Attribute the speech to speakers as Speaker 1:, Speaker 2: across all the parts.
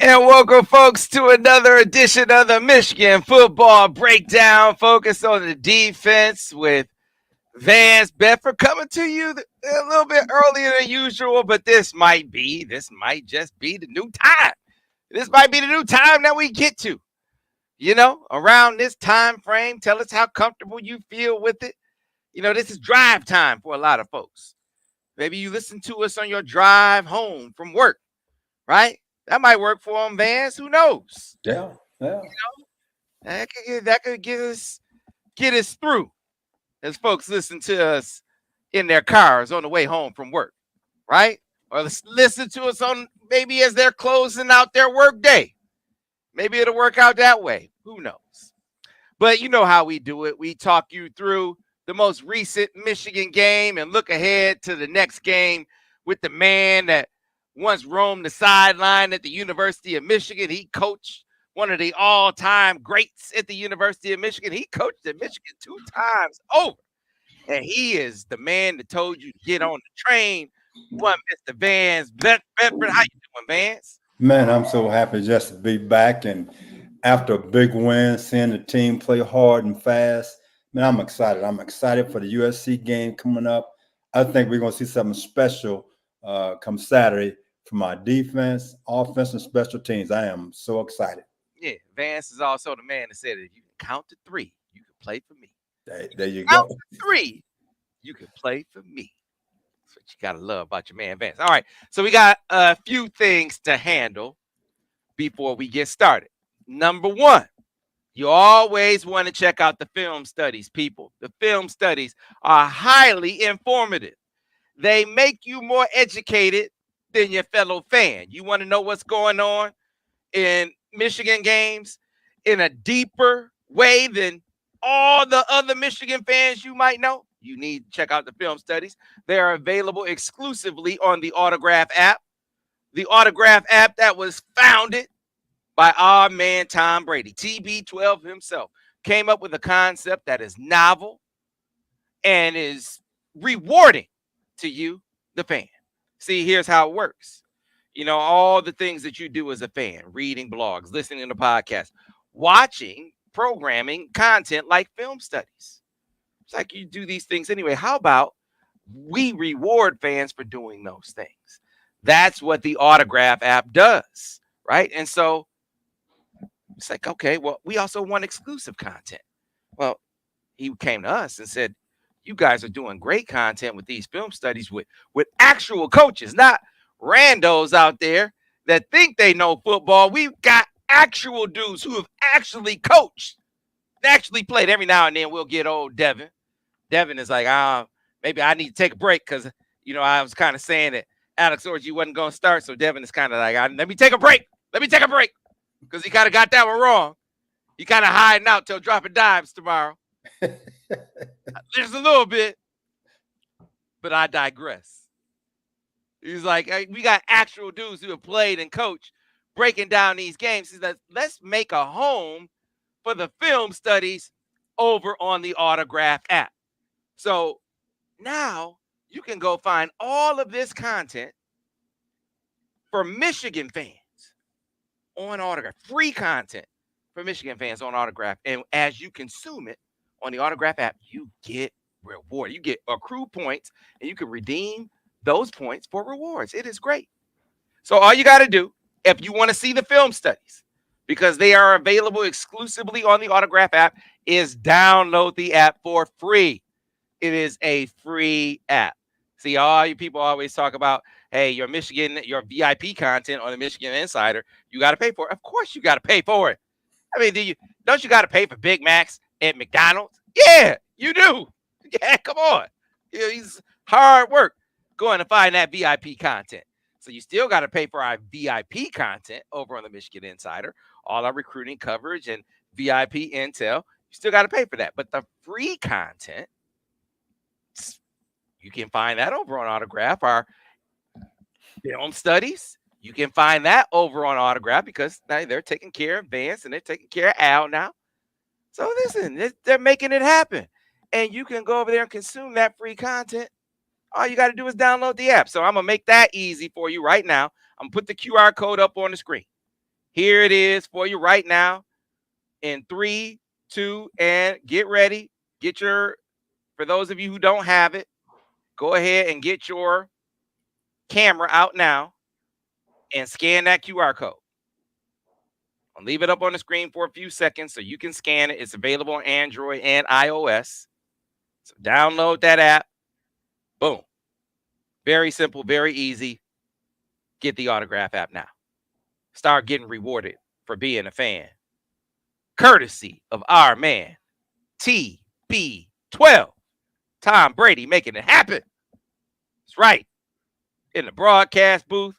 Speaker 1: And welcome, folks, to another edition of the Michigan Football Breakdown, focused on the defense with Vance Bedford coming to you a little bit earlier than usual, but this might just be the new time. This might be the new time that we get to, around this time frame. Tell us how comfortable you feel with it. This is drive time for a lot of folks. Maybe you listen to us on your drive home from work, right? That might work for them, Vance. Who knows?
Speaker 2: Yeah, yeah.
Speaker 1: That could get us through as folks listen to us in their cars on the way home from work, right? Or listen to us on maybe as they're closing out their work day. Maybe it'll work out that way. Who knows? But you know how we do it. We talk you through the most recent Michigan game and look ahead to the next game with the man that once roamed the sideline at the University of Michigan. He coached one of the all-time greats at the University of Michigan. He coached at Michigan 2 times over. And he is the man that told you to get on the train. One Mr. Vance Bedford. How you doing, Vance?
Speaker 2: Man, I'm so happy just to be back. And after a big win, seeing the team play hard and fast, man, I'm excited. I'm excited for the USC game coming up. I think we're going to see something special come Saturday from our defense, offense, and special teams. I am so excited.
Speaker 1: Yeah, Vance is also the man that said if you can count to three, you can play for me.
Speaker 2: There you
Speaker 1: Count
Speaker 2: go.
Speaker 1: to three, you can play for me. That's what you gotta love about your man Vance. All right, so we got a few things to handle before we get started. Number one, you always want to check out the film studies, people. The film studies are highly informative. They make you more educated than your fellow fan. You want to know what's going on in Michigan games in a deeper way than all the other Michigan fans you might know? You need to check out the film studies. They are available exclusively on the Autograph app. The Autograph app that was founded by our man Tom Brady, TB12 himself, came up with a concept that is novel and is rewarding to you, the fan. See, here's how it works. All the things that you do as a fan, reading blogs, listening to podcasts, watching programming content like film studies. It's like you do these things anyway. How about we reward fans for doing those things? That's what the Autograph app does, right? And so it's like, okay, well, we also want exclusive content. Well, he came to us and said, you guys are doing great content with these film studies with actual coaches, not randos out there that think they know football. We've got actual dudes who have actually coached, actually played. Every now and then we'll get old Devin. Devin is like, maybe I need to take a break because, I was kind of saying that Alex Orji wasn't going to start. So Devin is kind of like, let me take a break. Let me take a break because he kind of got that one wrong. He kind of hiding out till dropping dimes tomorrow. Just a little bit, but I digress. He's like, hey, we got actual dudes who have played and coached breaking down these games. He says, let's make a home for the film studies over on the Autograph app. So now you can go find all of this content for Michigan fans on Autograph, free content for Michigan fans on Autograph. And as you consume it on the Autograph app, you get reward. You get accrued points, and you can redeem those points for rewards. It is great. So all you got to do, if you want to see the film studies, because they are available exclusively on the Autograph app, is download the app for free. It is a free app. See, all you people always talk about, hey, your VIP content on the Michigan Insider, you got to pay for it. Of course you got to pay for it. I mean, don't you got to pay for Big Macs at McDonald's? Yeah, you do. Yeah, come on. It's hard work going to find that VIP content. So you still got to pay for our VIP content over on the Michigan Insider, all our recruiting coverage and VIP intel. You still got to pay for that. But the free content, you can find that over on Autograph. Our film studies, you can find that over on Autograph because now they're taking care of Vance and they're taking care of Al now. So listen, they're making it happen. And you can go over there and consume that free content. All you got to do is download the app. So I'm going to make that easy for you right now. I'm going to put the QR code up on the screen. Here it is for you right now in 3, 2, and get ready. Get your, for those of you who don't have it, go ahead and get your camera out now and scan that QR code. I'll leave it up on the screen for a few seconds so you can scan it. It's available on Android and iOS. So download that app. Boom. Very simple, very easy. Get the Autograph app now. Start getting rewarded for being a fan. Courtesy of our man, TB12. Tom Brady making it happen. That's right. In the broadcast booth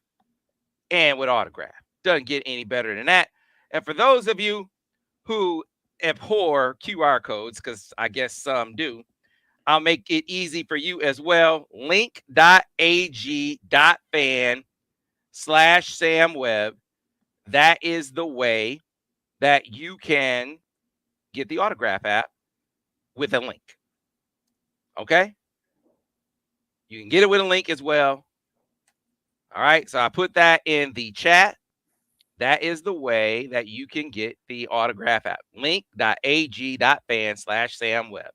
Speaker 1: and with Autograph. Doesn't get any better than that. And for those of you who abhor QR codes, because I guess some do, I'll make it easy for you as well. Link.ag.fan/SamWebb. That is the way that you can get the Autograph app with a link. Okay? You can get it with a link as well. All right. So I put that in the chat. That is the way that you can get the Autograph app. Link.ag.fan/SamWebb.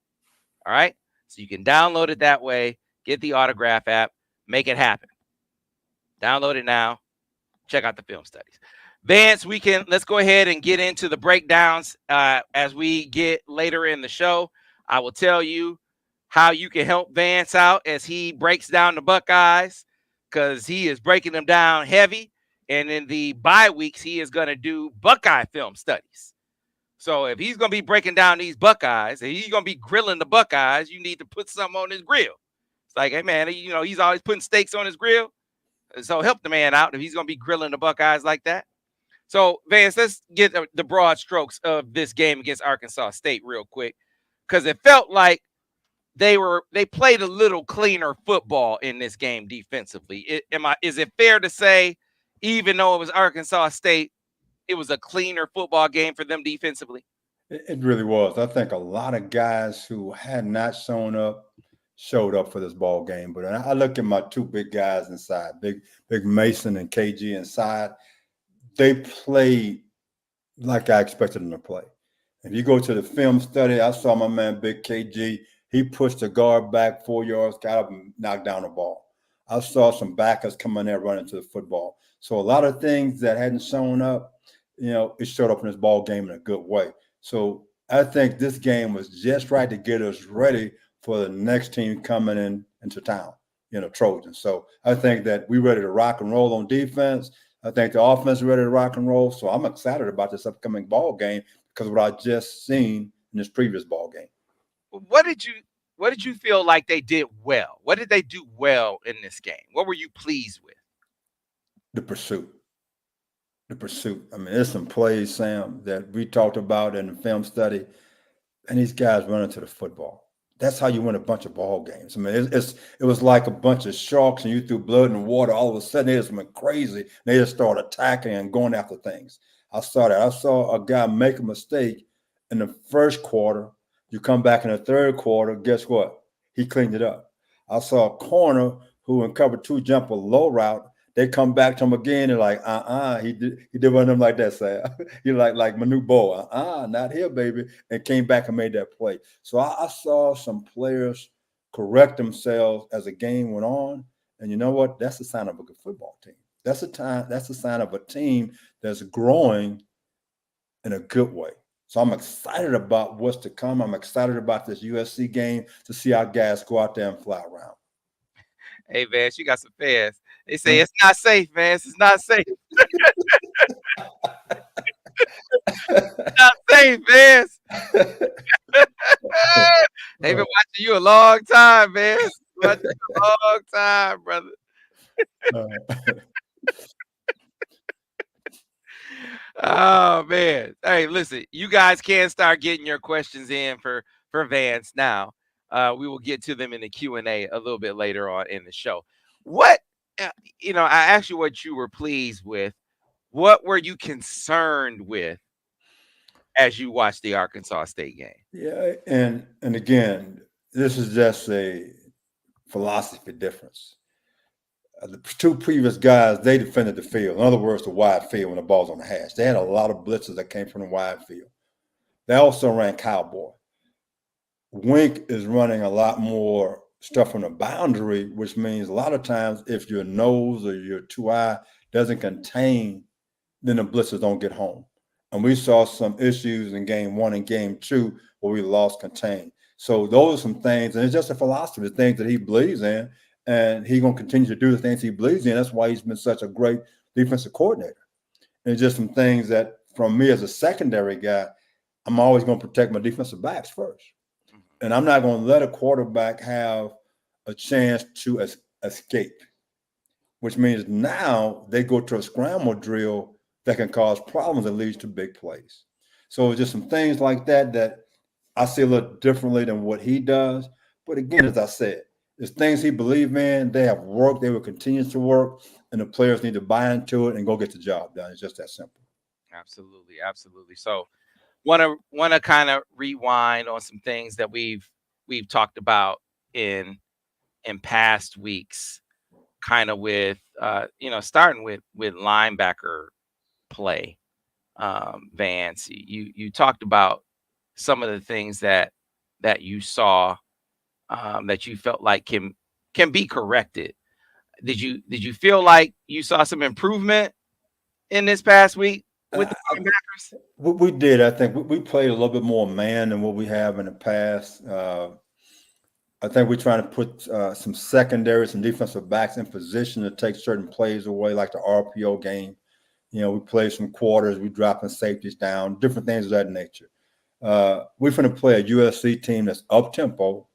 Speaker 1: All right. So you can download it that way, get the Autograph app, make it happen. Download it now. Check out the film studies. Vance, let's go ahead and get into the breakdowns as we get later in the show. I will tell you how you can help Vance out as he breaks down the Buckeyes, because he is breaking them down heavy. And in the bye weeks, he is going to do Buckeye film studies. So if he's going to be breaking down these Buckeyes and he's going to be grilling the Buckeyes, you need to put something on his grill. It's like, hey, man, he's always putting steaks on his grill. So help the man out if he's going to be grilling the Buckeyes like that. So, Vance, let's get the broad strokes of this game against Arkansas State real quick, because it felt like they played a little cleaner football in this game defensively. Is it fair to say, even though it was Arkansas State, it was a cleaner football game for them defensively?
Speaker 2: It really was. I think a lot of guys who had not shown up showed up for this ball game. But I look at my two big guys inside, Big Mason and KG inside. They played like I expected them to play. If you go to the film study, I saw my man Big KG. He pushed the guard back 4 yards, got up and knocked down the ball. I saw some backers come in there running to the football. So a lot of things that hadn't shown up, it showed up in this ball game in a good way. So I think this game was just right to get us ready for the next team coming into town, Trojans. So I think that we're ready to rock and roll on defense. I think the offense is ready to rock and roll. So I'm excited about this upcoming ball game because of what I just seen in this previous ball game.
Speaker 1: What did you feel like they did well? What did they do well in this game? What were you pleased with?
Speaker 2: The pursuit. I mean, there's some plays, Sam, that we talked about in the film study, and these guys running to the football. That's how you win a bunch of ball games. I mean, it was like a bunch of sharks, and you threw blood and water. All of a sudden, they just went crazy. They just started attacking and going after things. I saw that. I saw a guy make a mistake in the first quarter. You come back in the third quarter, guess what? He cleaned it up. I saw a corner who in cover two jump a low route. They come back to him again and like, he did one of them like that, Sam. He like Manu Bo, not here, baby, and came back and made that play. So I saw some players correct themselves as the game went on, and you know what? That's a sign of a good football team. That's a sign of a team that's growing in a good way. So I'm excited about what's to come. I'm excited about this USC game to see our guys go out there and fly around.
Speaker 1: Hey, Vance, you got some fans. They say it's not safe, Vance. It's not safe. Not safe, Vance. They've been watching you a long time, Vance. Watching you a long time, brother. Oh man. Hey, listen, you guys can start getting your questions in for Vance now. We will get to them in the Q&A a little bit later on in the show. What I asked you what you were pleased with. What were you concerned with as you watched the Arkansas State game?
Speaker 2: Yeah, and again, this is just a philosophy difference. The two previous guys, they defended the field. In other words, the wide field when the ball's on the hash. They had a lot of blitzes that came from the wide field. They also ran cowboy. Wink is running a lot more stuff on the boundary, which means a lot of times if your nose or your two eye doesn't contain, then the blitzers don't get home. And we saw some issues in game one and game two where we lost contain. So those are some things, and it's just a philosophy, the things that he believes in, and he's going to continue to do the things he believes in. That's why he's been such a great defensive coordinator. And it's just some things that, from me as a secondary guy, I'm always going to protect my defensive backs first. And I'm not going to let a quarterback have a chance to escape, which means now they go to a scramble drill that can cause problems that leads to big plays. So it's just some things like that that I see a little differently than what he does. But again, as I said, it's things he believes in. They have worked. They will continue to work. And the players need to buy into it and go get the job done. It's just that simple.
Speaker 1: Absolutely, absolutely. So want to kind of rewind on some things that we've talked about in past weeks, kind of with starting with linebacker play. Vance, you talked about some of the things that you saw, that you felt like can be corrected. Did you feel like you saw some improvement in this past week with
Speaker 2: Uh,
Speaker 1: the linebackers?
Speaker 2: we did. I think we played a little bit more man than what we have in the past. I think we're trying to put some secondary, some defensive backs in position to take certain plays away, like the RPO game. We play some quarters, we dropping safeties down, different things of that nature. We're going to play a USC team that's up tempo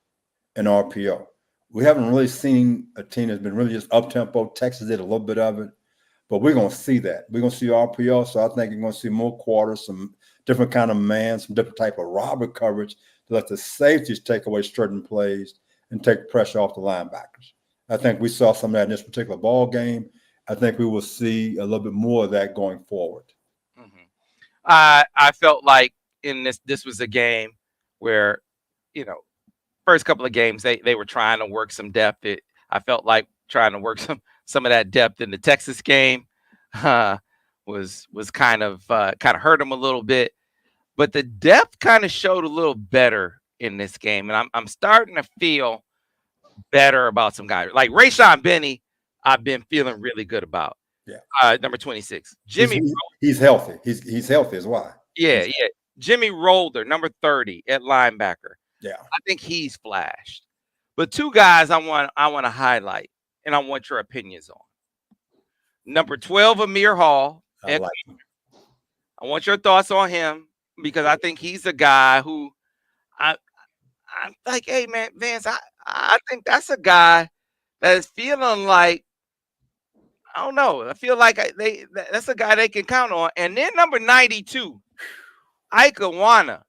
Speaker 2: and RPO. We haven't really seen a team that's been really just up tempo. Texas did a little bit of it, but we're going to see that. We're going to see RPO, so I think you're going to see more quarters, some different kind of man, some different type of robber coverage to let the safeties take away certain plays and take pressure off the linebackers. I think we saw some of that in this particular ball game. I think we will see a little bit more of that going forward.
Speaker 1: Mhm. I felt like in this was a game where, you know, first couple of games they were trying to work some depth. I felt like trying to work some of that depth in the Texas game uh, was kind of hurt them a little bit, but the depth kind of showed a little better in this game, and I'm starting to feel better about some guys like Rayshon Benny. I've been feeling really good about.
Speaker 2: Yeah,
Speaker 1: Number 26,
Speaker 2: he's
Speaker 1: Jimmy.
Speaker 2: he's healthy. He's healthy is why.
Speaker 1: Yeah, yeah. Jimmy Rolder, number 30 at linebacker.
Speaker 2: Yeah,
Speaker 1: I think he's flashed. But two guys I want to highlight, and I want your opinions on. Number 12, Amir Hall.
Speaker 2: I like him.
Speaker 1: I want your thoughts on him because I think he's a guy who I I'm like, hey man, Vance, I think that's a guy that is feeling like, I don't know. I feel like that's a guy they can count on. And then number 92, Ike Iwana.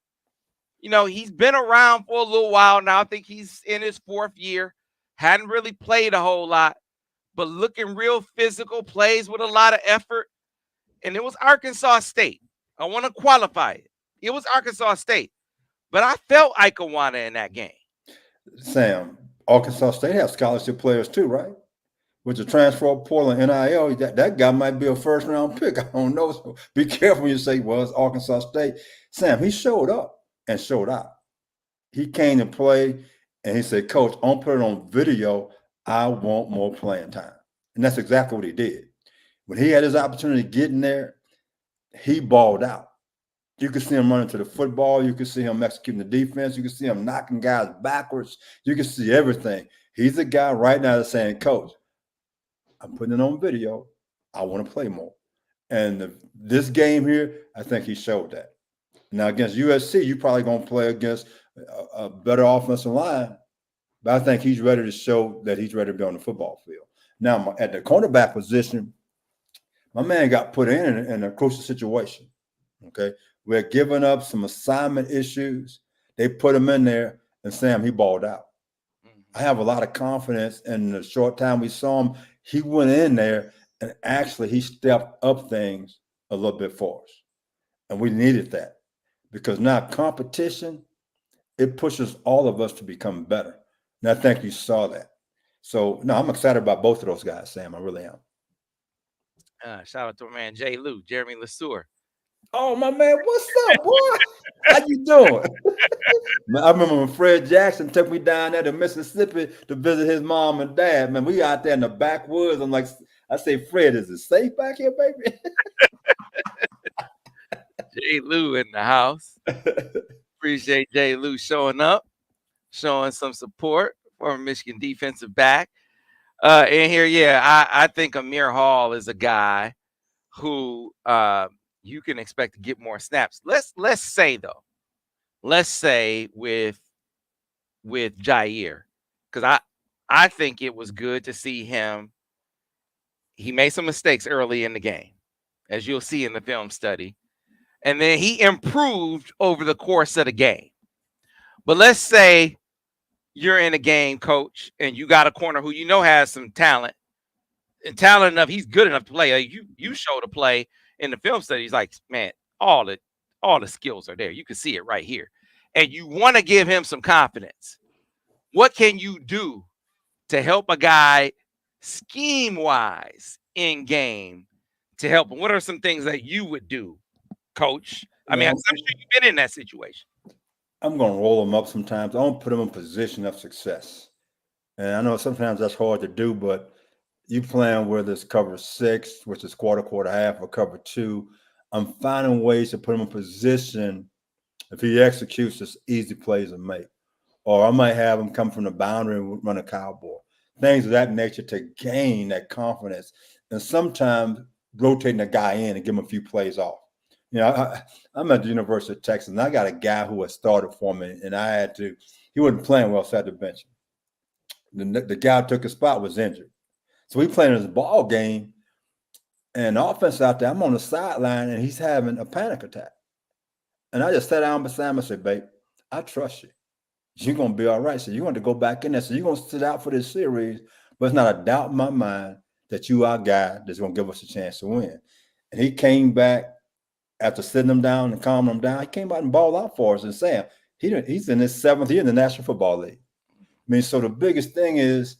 Speaker 1: He's been around for a little while now. I think he's in his fourth year. Hadn't really played a whole lot, but looking real physical, plays with a lot of effort. And it was Arkansas State. I want to qualify it. It was Arkansas State, but I felt Ikewana in that game.
Speaker 2: Sam, Arkansas State has scholarship players too, right? With the transfer portal and NIL, that guy might be a first round pick. I don't know. So be careful when you say, well, it's Arkansas State. Sam, he showed up and showed out. He came to play and he said, Coach, I'm put it on video. I want more playing time. And that's exactly what he did. When he had his opportunity to get in there, he balled out. You could see him running to the football. You could see him executing the defense. You could see him knocking guys backwards. You could see everything. He's a guy right now that's saying, Coach, I'm putting it on video. I want to play more. And this game here, I think he showed that. Now, against USC, you're probably going to play against a better offensive line, but I think he's ready to show that he's ready to be on the football field. Now, at the cornerback position, my man got put in a crucial situation. Okay, we're giving up some assignment issues. They put him in there, and Sam, he balled out. I have a lot of confidence in the short time we saw him. He went in there, and actually he stepped up things a little bit for us. And we needed that because now competition, it pushes all of us to become better. And I think you saw that. So no, I'm excited about both of those guys, Sam. I really am.
Speaker 1: Shout out to my man Jay Lou, Jeremy Lesueur.
Speaker 2: Oh my man, what's up, boy? How you doing? Man, I remember when Fred Jackson took me down there to Mississippi to visit his mom and dad. Man, we out there in the backwoods. I'm like, I say, Fred, is it safe back here, baby?
Speaker 1: Jay Lou in the house. Appreciate Jay Lou showing up, showing some support for Michigan defensive back. In here, yeah, I think Amir Hall is a guy who you can expect to get more snaps. Let's say though, let's say with Jyaire, because I think it was good to see him. He made some mistakes early in the game, as you'll see in the film study, and then he improved over the course of the game. But let's say you're in a game, coach, and you got a corner who you know has some talent and talent enough. He's good enough to play. You show the play in the film study. He's like, man, all the skills are there. You can see it right here, and you want to give him some confidence. What can you do to help a guy scheme wise in game to help him? What are some things that you would do, coach? I mean, I'm
Speaker 2: Well,
Speaker 1: sure you've been in that situation.
Speaker 2: I'm going to roll them up sometimes. I don't put them in position of success. And I know sometimes that's hard to do, but you playing whether it's cover 6, which is quarter, half, or cover 2. I'm finding ways to put him in position. If he executes, it's easy plays to make. Or I might have him come from the boundary and run a cowboy. Things of that nature to gain that confidence. And sometimes rotating a guy in and give him a few plays off. You know, I'm at the University of Texas, and I got a guy who has started for me, and he wasn't playing well, so I had to bench him. The guy who took his spot was injured. So we playing his ball game, and the offense out there, I'm on the sideline, and he's having a panic attack. And I just sat down beside him and said, babe, I trust you. You're going to be all right. So you're going to go back in there. So you're going to sit out for this series, but it's not a doubt in my mind that you are a guy that's going to give us a chance to win. And he came back after sitting them down and calming them down. He came out and balled out for us. And Sam, he's in his 7th year in the National Football League. I mean, so the biggest thing is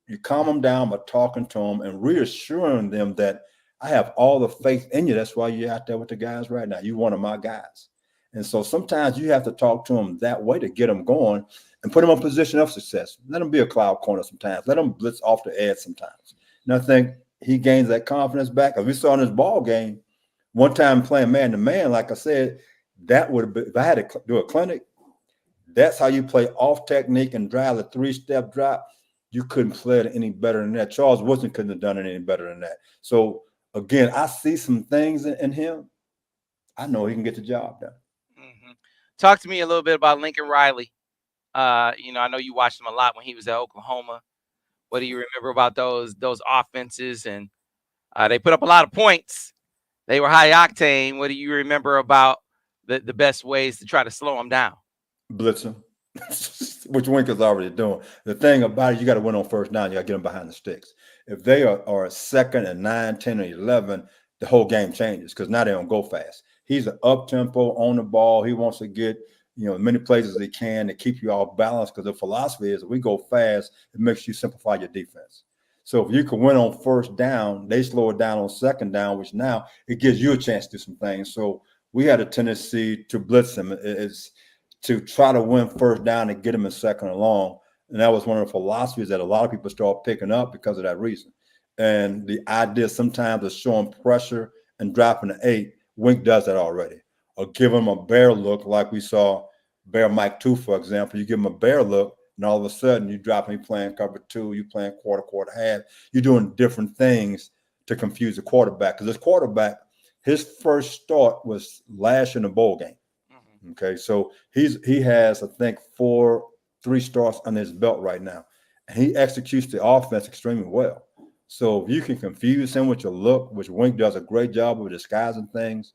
Speaker 2: you calm them down by talking to them and reassuring them that I have all the faith in you. That's why you're out there with the guys right now. You're one of my guys. And so sometimes you have to talk to them that way to get them going and put them in a position of success. Let them be a cloud corner sometimes. Let them blitz off the edge sometimes. And I think he gains that confidence back. As we saw in his ball game, one time playing man-to-man, like I said, that would have been, if I had to do a clinic, that's how you play off technique and drive the 3-step drop. You couldn't play it any better than that. Charles Woodson couldn't have done it any better than that. So, again, I see some things in him. I know he can get the job done.
Speaker 1: Mm-hmm. Talk to me a little bit about Lincoln Riley. I know you watched him a lot when he was at Oklahoma. What do you remember about those offenses? And they put up a lot of points. They were high octane. What do you remember about the best ways to try to slow them down?
Speaker 2: Blitz him, which Winker's already doing. The thing about it, you got to win on first down. You got to get them behind the sticks. If they are second and 9, 10, or 11, the whole game changes because now they don't go fast. He's an up-tempo, on the ball. He wants to get as many plays as he can to keep you all balanced because the philosophy is if we go fast, it makes you simplify your defense. So if you can win on first down, they slow it down on second down, which now it gives you a chance to do some things. So we had a tendency to blitz him. It's to try to win first down and get him in second and long. And that was one of the philosophies that a lot of people start picking up because of that reason. And the idea sometimes of showing pressure and dropping the 8, Wink does that already. Or give him a bear look like we saw Bear Mike 2, for example. You give him a bear look, and all of a sudden you drop him playing cover 2, you playing quarter, half. You're doing different things to confuse the quarterback. Because this quarterback, his first start was last in the bowl game. Mm-hmm. Okay, so he has, I think, 3 starts under his belt right now. And he executes the offense extremely well. So if you can confuse him with your look, which Wink does a great job of disguising things,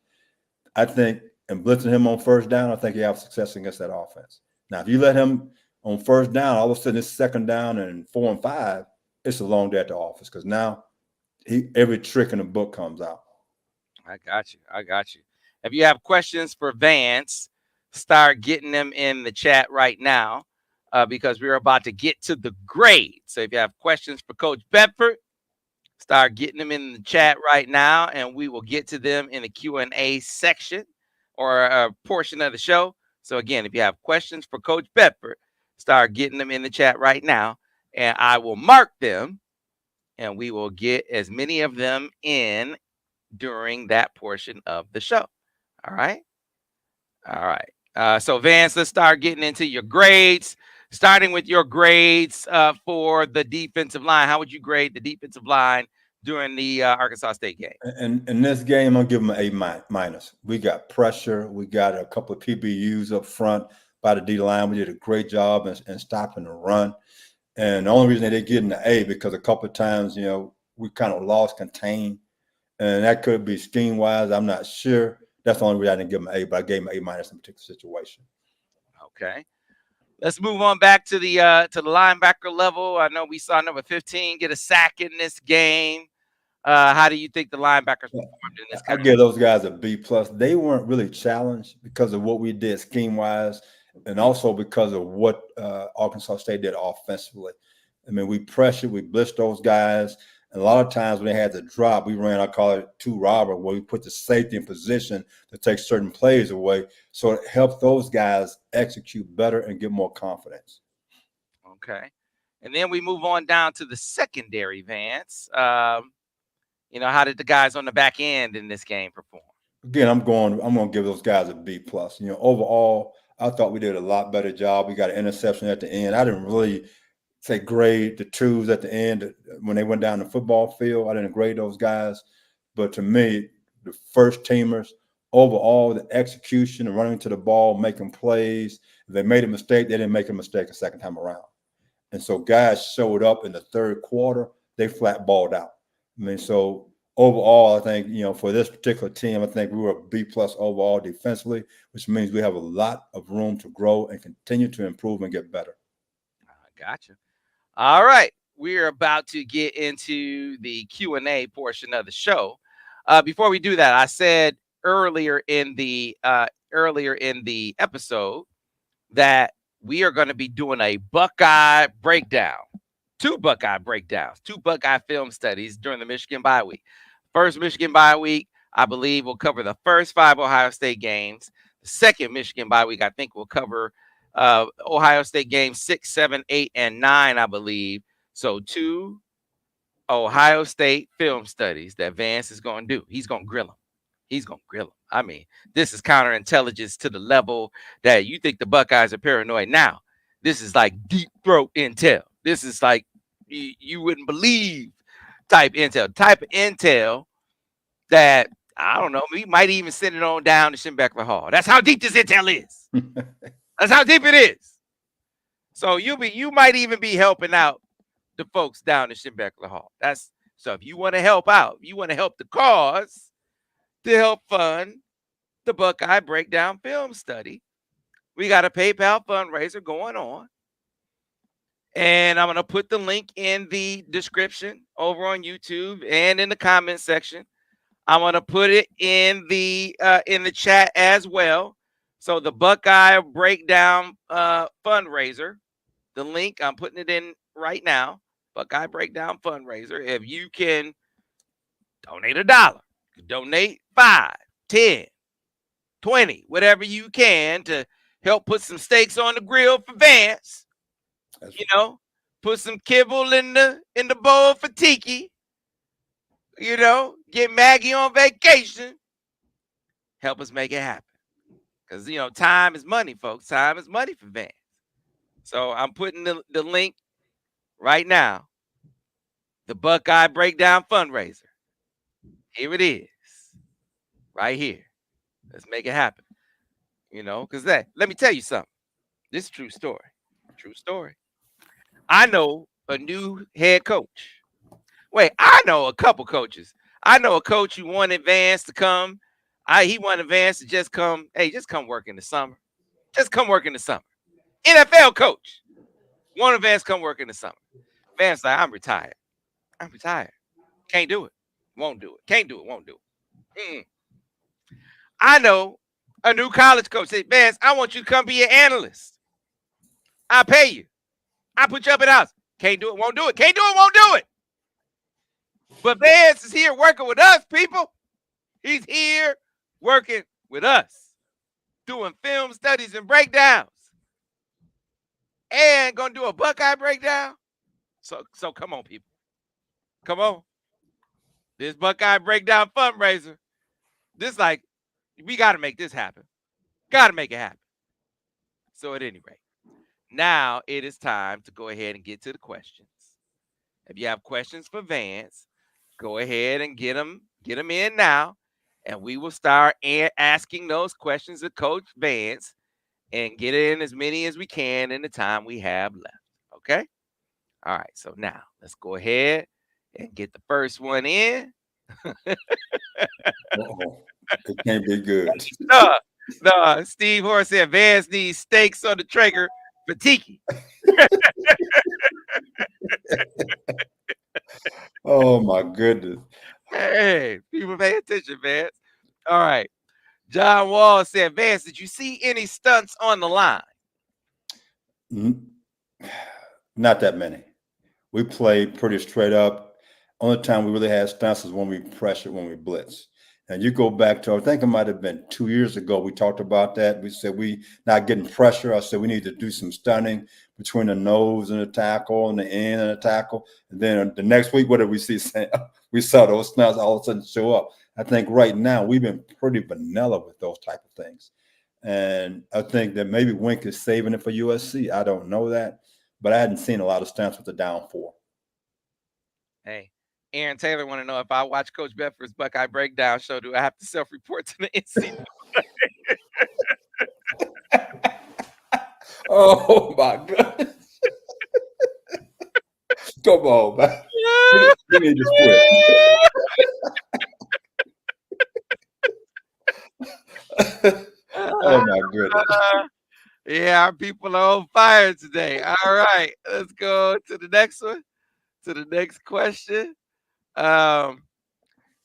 Speaker 2: I think, and blitzing him on first down, I think you have success against that offense. Now, if you let him on first down, all of a sudden it's second down and 4 and 5, it's a long day at the office because now every trick in the book comes out.
Speaker 1: I got you. If you have questions for Vance, start getting them in the chat right now. because we're about to get to the grade. So if you have questions for Coach Bedford, start getting them in the chat right now, and we will get to them in the Q&A section or a portion of the show. So again, if you have questions for Coach Bedford, start getting them in the chat right now, and I will mark them, and we will get as many of them in during that portion of the show. All right. All right. So Vance, let's start getting into your grades. Starting with your grades for the defensive line. How would you grade the defensive line during the Arkansas State game?
Speaker 2: And in this game, I'll give them an A-minus. We got pressure. We got a couple of PBUs up front by the D line. We did a great job in stopping the run. And the only reason they didn't get an A because a couple of times, we kind of lost contain. And that could be scheme wise. I'm not sure. That's the only reason I didn't give them an A, but I gave them an A-minus in a particular situation.
Speaker 1: Okay. Let's move on back to the linebacker level. I know we saw number 15 get a sack in this game. How do you think the linebackers performed in this
Speaker 2: I
Speaker 1: game?
Speaker 2: give those guys a B plus. They weren't really challenged because of what we did scheme wise, and also because of what Arkansas State did offensively. I mean, we pressured, we blitzed those guys, and a lot of times when they had to drop, we ran, I call it two robber, where we put the safety in position to take certain plays away. So it helped those guys execute better and get more confidence.
Speaker 1: Okay. And then we move on down to the secondary, Vance. How did the guys on the back end in this game perform?
Speaker 2: Again, I'm going to give those guys a B plus. Overall, I thought we did a lot better job. We got an interception at the end. I didn't really say grade the twos at the end when they went down the football field. I didn't grade those guys. But to me, the first teamers, overall, the execution, running to the ball, making plays. If they made a mistake, they didn't make a mistake a second time around. And so guys showed up in the third quarter, they flat balled out. I mean, so overall, I think, for this particular team, I think we were a B plus overall defensively, which means we have a lot of room to grow and continue to improve and get better.
Speaker 1: Gotcha. All right. We're about to get into the Q&A portion of the show. Before we do that, I said earlier in the episode that we are going to be doing a Buckeye breakdown, two Buckeye breakdowns, two Buckeye film studies during the Michigan bye week. First Michigan bye week, I believe, will cover the first 5 Ohio State games. The second Michigan bye week, I think, will cover Ohio State games 6, 7, 8, and 9, I believe. So 2 Ohio State film studies that Vance is going to do. He's going to grill them. He's going to grill them. I mean, this is counterintelligence to the level that you think the Buckeyes are paranoid now. This is like deep throat intel. This is like you wouldn't believe type intel. Type of intel that, I don't know, we might even send it on down to Schembechler Hall. That's how deep this intel is. That's how deep it is. So you might even be helping out the folks down in Schembechler Hall. So if you want to help out, you want to help the cause to help fund the Buckeye Breakdown Film Study, we got a PayPal fundraiser going on. And I'm going to put the link in the description over on YouTube and in the comment section. I'm going to put it in the chat as well. So the Buckeye Breakdown fundraiser, the link, I'm putting it in right now. Buckeye Breakdown fundraiser. If you can donate $1, donate 5, 10, 20, whatever you can to help put some steaks on the grill for Vance. Put some kibble in the bowl for Tiki. Get Maggie on vacation. Help us make it happen. Because, time is money, folks. Time is money for Vance. So I'm putting the link right now. The Buckeye Breakdown fundraiser. Here it is. Right here. Let's make it happen. Because let me tell you something. This is a true story. True story. I know a new head coach. Wait, I know a couple coaches. I know a coach who wanted Vance to come. He wanted Vance to just come. Hey, just come work in the summer. Just come work in the summer. NFL coach wanted Vance to come work in the summer. Vance like, I'm retired. I'm retired. Can't do it. Won't do it. Can't do it. Won't do it. I know a new college coach said, Vance, I want you to come be an analyst. I pay you. I put you up in the house. Can't do it, won't do it. Can't do it, won't do it. But Vance is here working with us, people. He's here working with us, doing film studies and breakdowns, and gonna do a Buckeye breakdown. So come on, people. Come on. This Buckeye breakdown fundraiser. This like, we got to make this happen. Got to make it happen. So at any rate, now it is time to go ahead and get to the questions. If you have questions for Vance, go ahead and get them in now, and we will start asking those questions of Coach Vance and get in as many as we can in the time we have left. Okay? All right. So now let's go ahead and get the first one in.
Speaker 2: Uh-oh. It can't be good.
Speaker 1: No. Steve Horse said Vance needs steaks on the Traeger for Tiki.
Speaker 2: Oh my goodness.
Speaker 1: Hey, people pay attention, Vance. All right. John Wall said, Vance, did you see any stunts on the line?
Speaker 2: Not that many. We played pretty straight up. Only time we really had stunts is when we pressured, when we blitzed. And you go back to, I think it might have been 2 years ago, we talked about that. We said we not getting pressure. I said we need to do some stunning between the nose and the tackle and the end and the tackle. And then the next week, what did we see? We saw those stunts all of a sudden show up. I think right now we've been pretty vanilla with those type of things. And I think that maybe Wink is saving it for USC. I don't know that. But I hadn't seen a lot of stunts with the down four.
Speaker 1: Hey, Aaron Taylor want to know if I watch Coach Bedford's Buckeye Breakdown show, do I have to self-report to the NCAA?
Speaker 2: Oh, my goodness. Come on, man. We need to quit. Oh, my goodness.
Speaker 1: Yeah, our people are on fire today. All right, let's go to the next one, to the next question.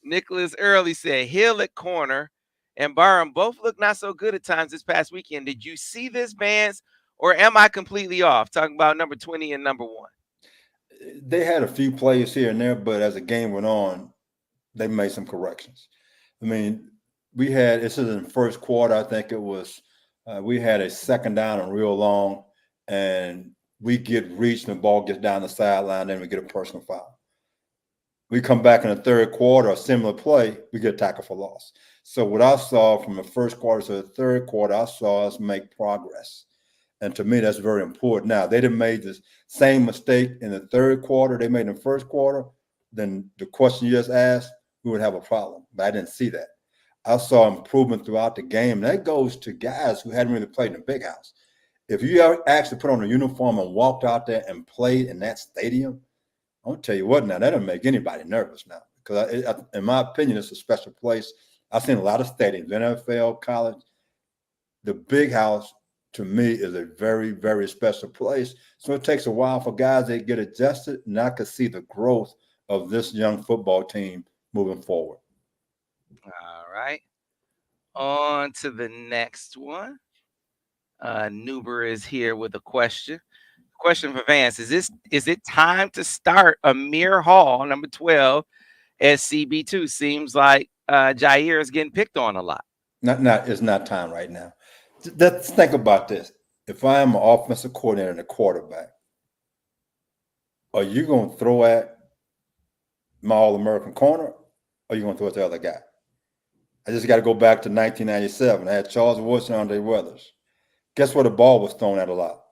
Speaker 1: Nicholas Early said, Hill at corner and Barham both look not so good at times this past weekend. Did you see this, Vance, or am I completely off? Talking about number 20 and number 1.
Speaker 2: They had a few plays here and there, but as the game went on, they made some corrections. I mean, this is in the first quarter, I think it was, we had a second down and real long, and we get reached and the ball gets down the sideline, then we get a personal foul. We come back in the third quarter, a similar play, we get a tackle for loss. So what I saw from the first quarter to the third quarter, I saw us make progress. And to me, that's very important. Now, they didn't make the same mistake in the third quarter they made in the first quarter, then the question you just asked, we would have a problem. But I didn't see that. I saw improvement throughout the game. And that goes to guys who hadn't really played in the big house. If you actually put on a uniform and walked out there and played in that stadium, I'll tell you what now, that doesn't make anybody nervous now. Because in my opinion, it's a special place. I've seen a lot of stadiums, NFL, college. The big house, to me, is a very, very special place. So it takes a while for guys to get adjusted, and I could see the growth of this young football team moving forward.
Speaker 1: All right. On to the next one. Nuber is here with a question. Question for Vance: Is it time to start Amir Hall, number 12, as CB2? Seems like Jyaire is getting picked on a lot.
Speaker 2: It's not time right now. Let's think about this. If I am an offensive coordinator and a quarterback, are you going to throw at my All-American corner, or are you going to throw at the other guy? I just got to go back to 1997. I had Charles Woodson and Andre Weathers. Guess where the ball was thrown at a lot?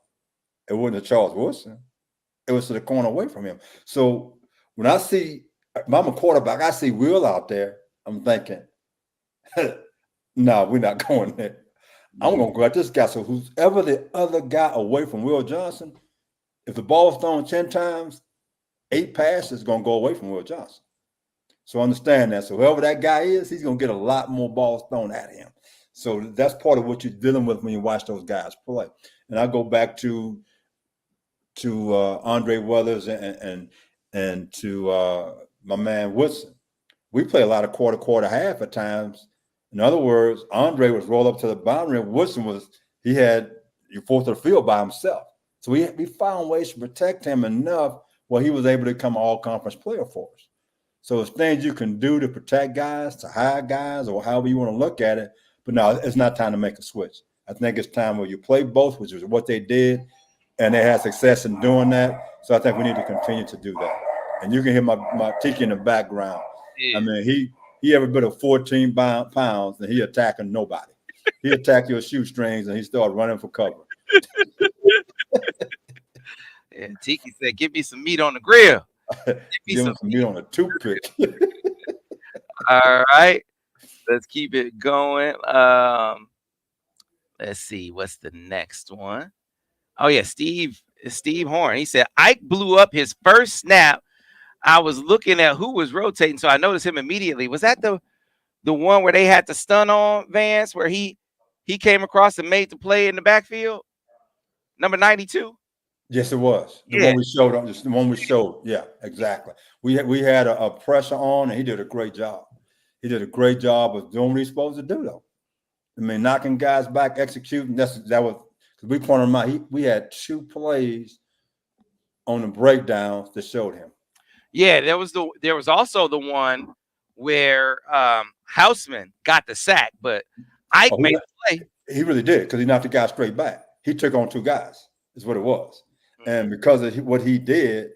Speaker 2: It wasn't to Charles Woodson. It was to the corner away from him. So when I'm a quarterback, I see Will out there, I'm thinking, no, we're not going there. I'm going to go at this guy. So whoever the other guy away from Will Johnson, if the ball is thrown 10 times, 8 passes is going to go away from Will Johnson. So understand that. So whoever that guy is, he's going to get a lot more balls thrown at him. So that's part of what you're dealing with when you watch those guys play. And I go back to Andre Weathers and to my man Woodson. We play a lot of quarter, half at times. In other words, Andre was rolled up to the boundary, and Woodson you forced to the field by himself. So we found ways to protect him enough where he was able to become an all-conference player for us. So it's things you can do to protect guys, to hide guys, or however you want to look at it. But no, it's not time to make a switch. I think it's time where you play both, which is what they did, and they had success in doing that. So I think we need to continue to do that. And you can hear my Tiki in the background. I
Speaker 1: Yeah.
Speaker 2: mean, he every bit of 14 pounds, and he attacking nobody. He attacked your shoestrings, and he started running for cover.
Speaker 1: Yeah, Tiki said, "Give me some meat on the grill. Give me
Speaker 2: Give him
Speaker 1: some
Speaker 2: some meat on a toothpick.
Speaker 1: All right, let's keep it going. Let's see, what's the next one? Oh yeah, Steve Horn. He said Ike blew up his first snap. I was looking at who was rotating, so I noticed him immediately. Was that the one where they had the stun on Vance, where he came across and made the play in the backfield? Number 92.
Speaker 2: Yes, it was the
Speaker 1: Yeah,
Speaker 2: one we showed on. The one we showed. Yeah, exactly. We had a pressure on, and he did a great job. He did a great job of doing what he's supposed to do, though. I mean, knocking guys back, executing. That was because we pointed him out. We had 2 plays on the breakdowns that showed him.
Speaker 1: yeah. There was also the one where Hausmann got the sack, but Ike
Speaker 2: Oh,
Speaker 1: made the play.
Speaker 2: he really did because he knocked the guy straight back. He took on 2 guys. Is what it was,
Speaker 1: Mhm.
Speaker 2: and because of what he did,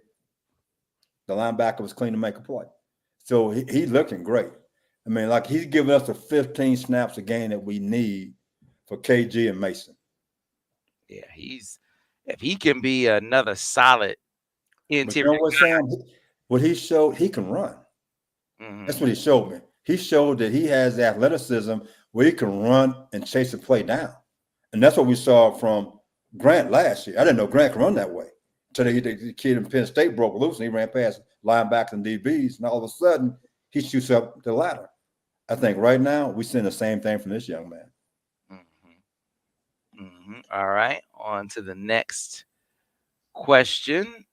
Speaker 2: the linebacker was clean to make a play. So he's looking great. I mean, like he's giving us the 15 snaps a game that we need for KG and Mason.
Speaker 1: Yeah, if he can be another solid
Speaker 2: But you
Speaker 1: interior
Speaker 2: know what, Sam? What he showed, he can run. That's
Speaker 1: Mhm.
Speaker 2: what he showed me. He showed that he has the athleticism where he can run and chase the play down. And that's what we saw from Grant last year. I didn't know Grant could run that way. Until the kid in Penn State broke loose and he ran past linebackers and DBs. And all of a sudden, he shoots up the ladder. I think right now we're seeing the same thing from this young man.
Speaker 1: All right, on to the next question.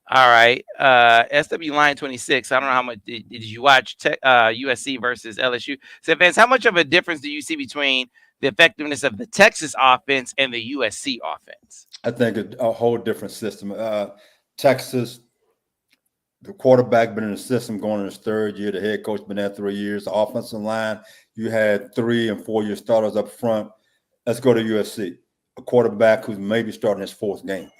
Speaker 1: All right, SW Line 26. I don't know how much did you watch USC versus LSU? So, Vance, how much of a difference do you see between the effectiveness of the Texas offense and the USC offense?
Speaker 2: I think a whole different system. Texas, the quarterback been in the system going in his 3rd year. The head coach been there 3 years. The offensive line, you had 3 and 4 year starters up front. Let's go to USC, a quarterback who's maybe starting his 4th game.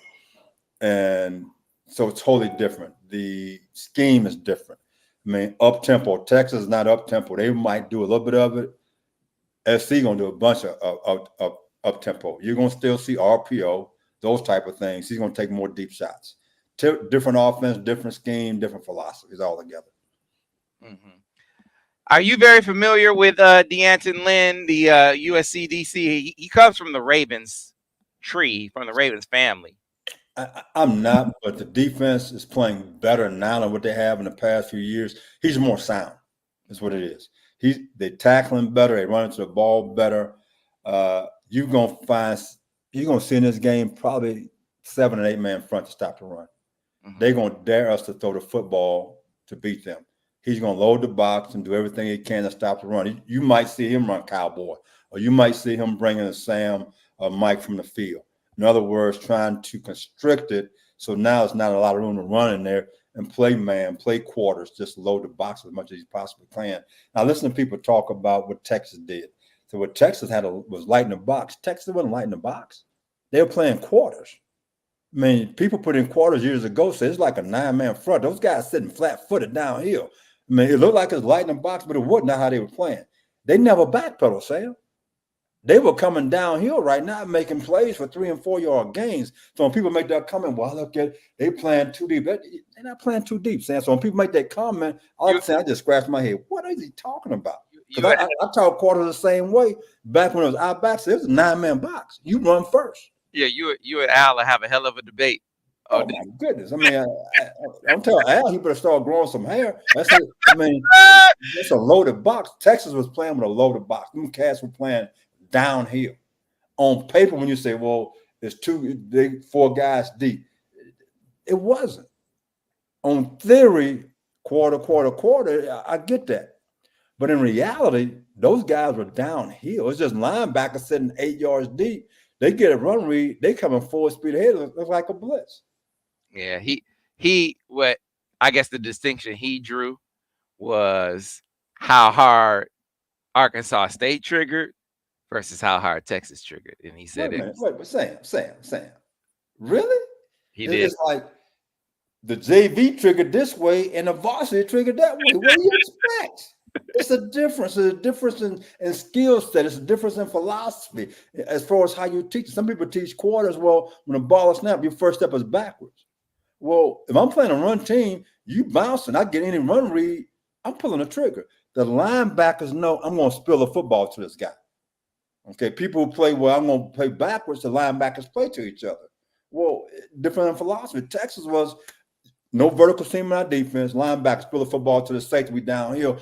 Speaker 2: And so it's totally different. The scheme is different. I mean, up tempo. Texas is not up tempo. They might do a little bit of it. SC gonna do a bunch of up tempo. You're gonna still see RPO, those type of things. He's gonna take more deep shots. Different offense, different scheme, different philosophies all together.
Speaker 1: Mm-hmm. Are you very familiar with D'Anton Lynn, the USC DC? He comes from the Ravens tree, from the Ravens family.
Speaker 2: I'm not, but the defense is playing better now than what they have in the past few years. He's more sound, is what it is. They tackling better, they run into the ball better. You're gonna see in this game probably 7 and 8 man front to stop the run.
Speaker 1: Mm-hmm.
Speaker 2: They're gonna dare us to throw the football to beat them. He's gonna load the box and do everything he can to stop the run. You might see him run cowboy, or you might see him bringing a Sam or Mike from the field. In other words, trying to constrict it so now it's not a lot of room to run in there and play man, play quarters, just load the box as much as you possibly can. Now, listen to people talk about what Texas did. So what Texas was lighting the box. Texas wasn't lighting the box. They were playing quarters. I mean, people put in quarters years ago, so it's like a 9-man front. Those guys sitting flat-footed downhill. I mean, it looked like it was lighting the box, but it wasn't how they were playing. They never backpedaled, Sam. They were coming downhill right now, making plays for 3 and 4 yard gains. So when people make that comment, well, look at they playing too deep. They're not playing too deep, Sam. So when people make that comment, all of a sudden I just scratch my head. What is he talking about? Because I talk quarters the same way. Back when it was our backs, it was a 9-man box. You run first.
Speaker 1: Yeah, you and Al have a hell of a debate.
Speaker 2: Oh my goodness! I mean, I'm telling Al he better start growing some hair. That's it. I mean, it's a loaded box. Texas was playing with a loaded box. Them cats were playing downhill. On paper, when you say, "Well, it's 4 guys deep," it wasn't. On theory, quarter, I get that. But in reality, those guys were downhill. It's just linebackers sitting 8 yards deep. They get a run read, they coming full speed ahead. It looks like a blitz.
Speaker 1: Yeah, he what I guess the distinction he drew was how hard Arkansas State triggered versus how hard Texas triggered, and he
Speaker 2: Wait
Speaker 1: said
Speaker 2: a
Speaker 1: it
Speaker 2: minute.
Speaker 1: was
Speaker 2: Wait, but Sam. Really?
Speaker 1: he did.
Speaker 2: It's like the JV triggered this way and the varsity triggered that way. What do you expect? It's a difference. It's a difference in skill set. It's a difference in philosophy as far as how you teach. Some people teach quarters. Well, when the ball is snapped, your first step is backwards. Well, if I'm playing a run team, you bouncing, I get any run read, I'm pulling the trigger. The linebackers know I'm going to spill the football to this guy. Okay, people who play well, I'm going to play backwards. The linebackers play to each other. Well, different in philosophy. Texas was no vertical seam in our defense. Linebackers spill the football to the safety. We downhill.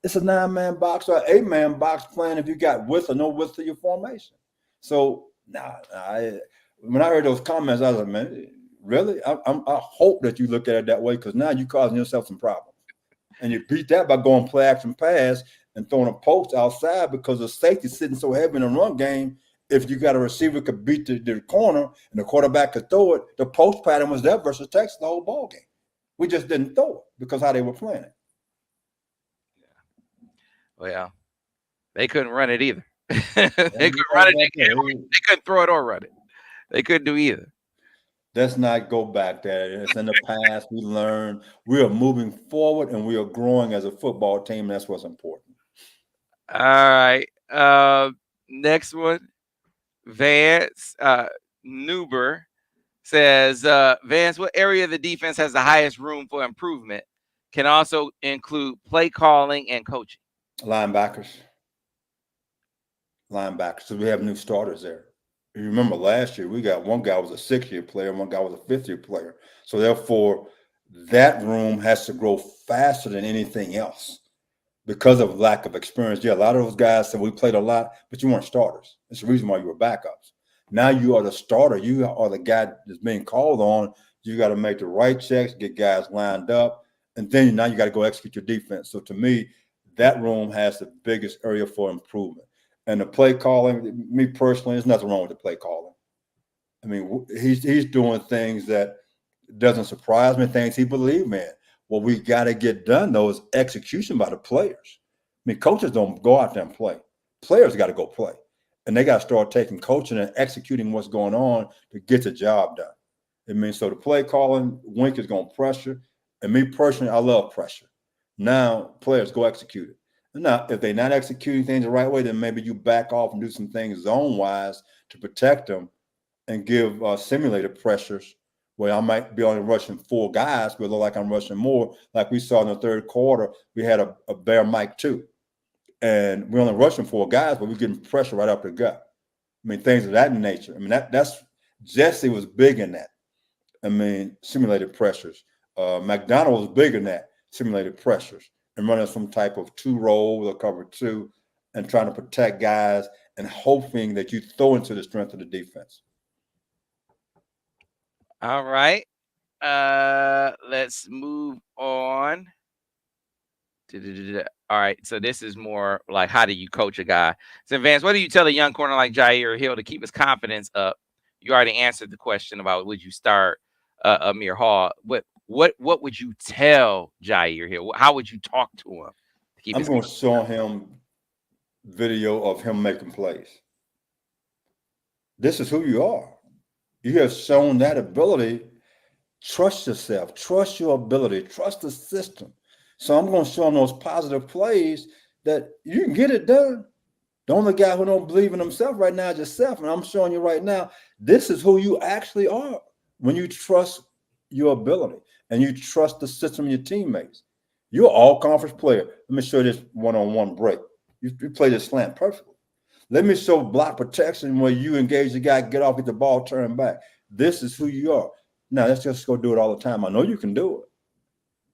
Speaker 2: It's a 9-man box or 8-man box playing if you got width or no width to your formation. So, when I heard those comments, I was like, man, really? I hope that you look at it that way because now you're causing yourself some problems. And you beat that by going play action pass and throwing a post outside because the safety sitting so heavy in the run game. If you got a receiver could beat the corner and the quarterback could throw it, the post pattern was there versus Texas the whole ball game. We just didn't throw it because how they were playing it.
Speaker 1: Well, they couldn't run it either. They
Speaker 2: And
Speaker 1: couldn't run it. They couldn't throw it or run it. They couldn't do either.
Speaker 2: let's not go back there. It's in the past. We learned. We are moving forward and we are growing as a football team. That's what's important.
Speaker 1: All right. Next one, Vance Newber says, Vance, what area of the defense has the highest room for improvement? Can also include play calling and coaching.
Speaker 2: Linebackers. So we have new starters there. You remember last year, we got one guy was a 6-year player, and one guy was a 5th-year player. So therefore, that room has to grow faster than anything else because of lack of experience. Yeah, a lot of those guys said we played a lot, but you weren't starters. It's the reason why you were backups. Now you are the starter. You are the guy that's being called on. You got to make the right checks, get guys lined up, and then now you got to go execute your defense. So to me, that room has the biggest area for improvement. And the play calling, me personally, there's nothing wrong with the play calling. I mean, he's doing things that doesn't surprise me, things he believes in. What we got to get done, though, is execution by the players. I mean, coaches don't go out there and play. Players got to go play. And they got to start taking coaching and executing what's going on to get the job done. I mean, so the play calling, Wink is going to pressure. And me personally, I love pressure. Now, players go execute it. Now, if they're not executing things the right way, then maybe you back off and do some things zone-wise to protect them and give simulated pressures where I might be only rushing 4 guys, but it look like I'm rushing more. Like we saw in the third quarter, we had a bare Mike 2. And we're only rushing 4 guys, but we're getting pressure right up the gut. I mean, things of that nature. I mean, that's Jesse was big in that. I mean, simulated pressures. McDonald was big in that, simulated pressures, and running some type of 2 roll or cover 2 and trying to protect guys and hoping that you throw into the strength of the defense.
Speaker 1: All right. Let's move on. All right. So this is more like how do you coach a guy? So Vance, what do you tell a young corner like Jyaire Hill to keep his confidence up? You already answered the question about would you start Amir Hall. What would you tell Jyaire Hill? How would you talk to him to keep
Speaker 2: I'm
Speaker 1: his
Speaker 2: going to show him video of him making plays. This is who you are. You have shown that ability. Trust yourself. Trust your ability. Trust the system. So I'm going to show him those positive plays that you can get it done. The only guy who don't believe in himself right now is yourself. And I'm showing you right now, this is who you actually are when you trust your ability and you trust the system of your teammates. You're an all-conference player. Let me show you this one-on-one break. You play this slant perfectly. Let me show block protection where you engage the guy, get off, get the ball, turn back. This is who you are. Now, let's just go do it all the time. I know you can do it.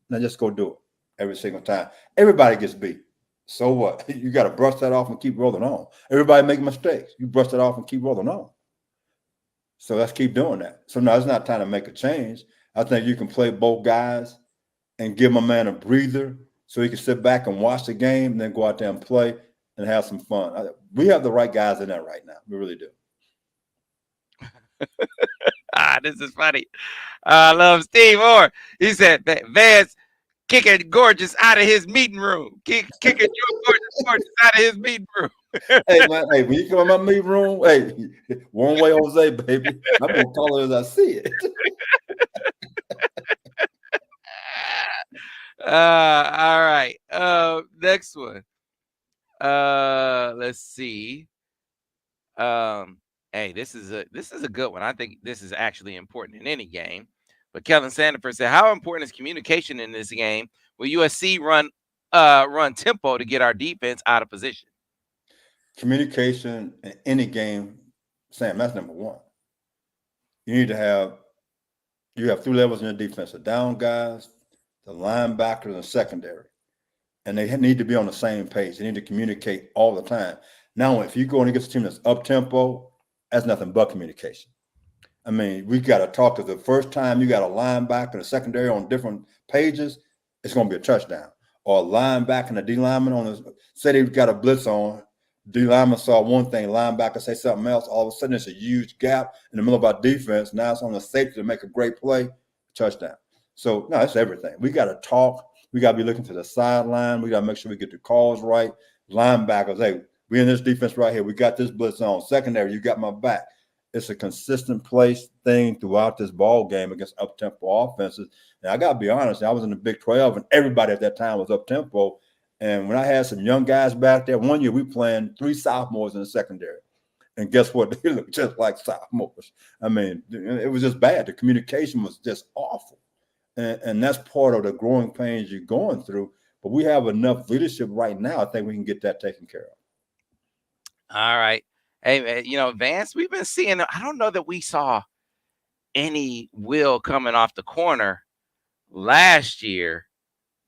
Speaker 2: Now, just go do it every single time. Everybody gets beat. So what? You got to brush that off and keep rolling on. Everybody make mistakes. You brush that off and keep rolling on. So let's keep doing that. So now it's not time to make a change. I think you can play both guys and give my man a breather so he can sit back and watch the game and then go out there and play and have some fun. We have the right guys in there right now. We really do.
Speaker 1: This is funny. I love Steve Orr. He said that Vance kicking Gorgeous out of his meeting room. Kicking your gorgeous out of his meeting room.
Speaker 2: Hey, man, hey, when you come in my meeting room, hey, one way Jose, baby. I'm going to call it as I see it.
Speaker 1: All right. Next one. Let's see. Hey, this is a good one. I think this is actually important in any game. But Kellen Sandiford said, "How important is communication in this game? Will USC run tempo to get our defense out of position?"
Speaker 2: Communication in any game, Sam, that's number one. You need to have three levels in your defense: the down guys, the linebackers, and the secondary. And they need to be on the same page. They need to communicate all the time. Now, if you go and against a team that's up tempo, that's nothing but communication. I mean, we got to talk, because the first time you got a linebacker and a secondary on different pages, it's going to be a touchdown. Or a linebacker and a D lineman on the, say they've got a blitz on, D lineman saw one thing, linebacker say something else. All of a sudden, it's a huge gap in the middle of our defense. Now it's on the safety to make a great play, touchdown. So, no, it's everything. We got to talk. We got to be looking to the sideline. We got to make sure we get the calls right. Linebackers, hey, we in this defense right here. We got this blitz on. Secondary, you got my back. It's a consistent place thing throughout this ball game against up-tempo offenses. And I got to be honest, I was in the Big 12, and everybody at that time was up-tempo. And when I had some young guys back there, one year we playing 3 sophomores in the secondary. And guess what? They looked just like sophomores. I mean, it was just bad. The communication was just awful. And that's part of the growing pains you're going through. But we have enough leadership right now. I think we can get that taken care of.
Speaker 1: All right. Hey, man, Vance, we've been seeing, I don't know that we saw any Will coming off the corner last year,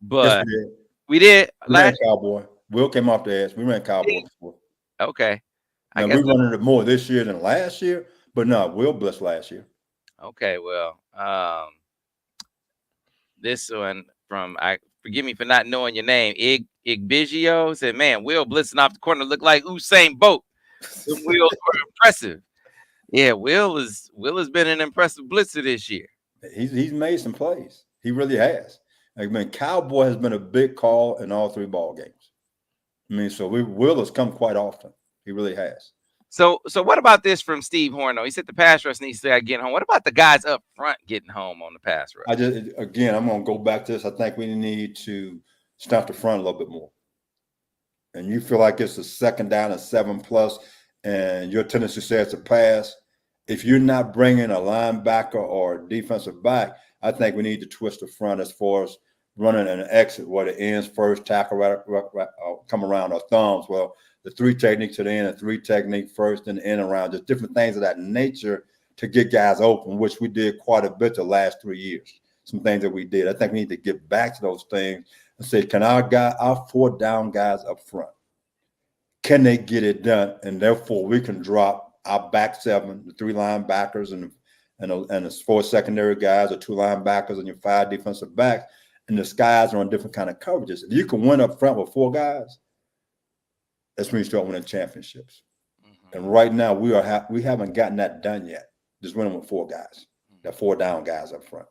Speaker 2: Yes,
Speaker 1: but
Speaker 2: we did.
Speaker 1: we did
Speaker 2: We ran
Speaker 1: last
Speaker 2: Cowboy. Will came off the edge. We ran Cowboy before.
Speaker 1: Okay. I
Speaker 2: Now,
Speaker 1: guess
Speaker 2: we're running it more this year than last year, but no, Will blessed last year.
Speaker 1: okay, well, this one from forgive me for not knowing your name. Igbigio said, "Man, Will blitzing off the corner looked like Usain Bolt. The wheels were impressive." Yeah, Will has been an impressive blitzer this year.
Speaker 2: He's made some plays. He really has. I mean, Cowboy has been a big call in all 3 ball games. I mean, so Will has come quite often. He really has.
Speaker 1: So what about this from Steve Horno? He said the pass rush needs to get home. What about the guys up front getting home on the pass rush?
Speaker 2: I'm going to go back to this. I think we need to stop the front a little bit more. And you feel like it's a second down and 7+, and your tendency says to pass. If you're not bringing a linebacker or a defensive back, I think we need to twist the front as far as running an exit where the ends first, tackle come around our thumbs. Well, the 3 technique to the end, and 3 technique first, and end around, just different things of that nature to get guys open, which we did quite a bit the last 3 years. Some things that we did. I think we need to get back to those things and say, can our 4 down guys up front, can they get it done? And therefore, we can drop our back 7, the 3 linebackers and the 4 secondary guys, the 2 linebackers, and your 5 defensive backs, and the guys are on different kind of coverages. If you can win up front with 4 guys, that's when you start winning championships. Mm-hmm. And right now, we haven't gotten that done yet. Just winning with 4 guys, the 4 down guys up front.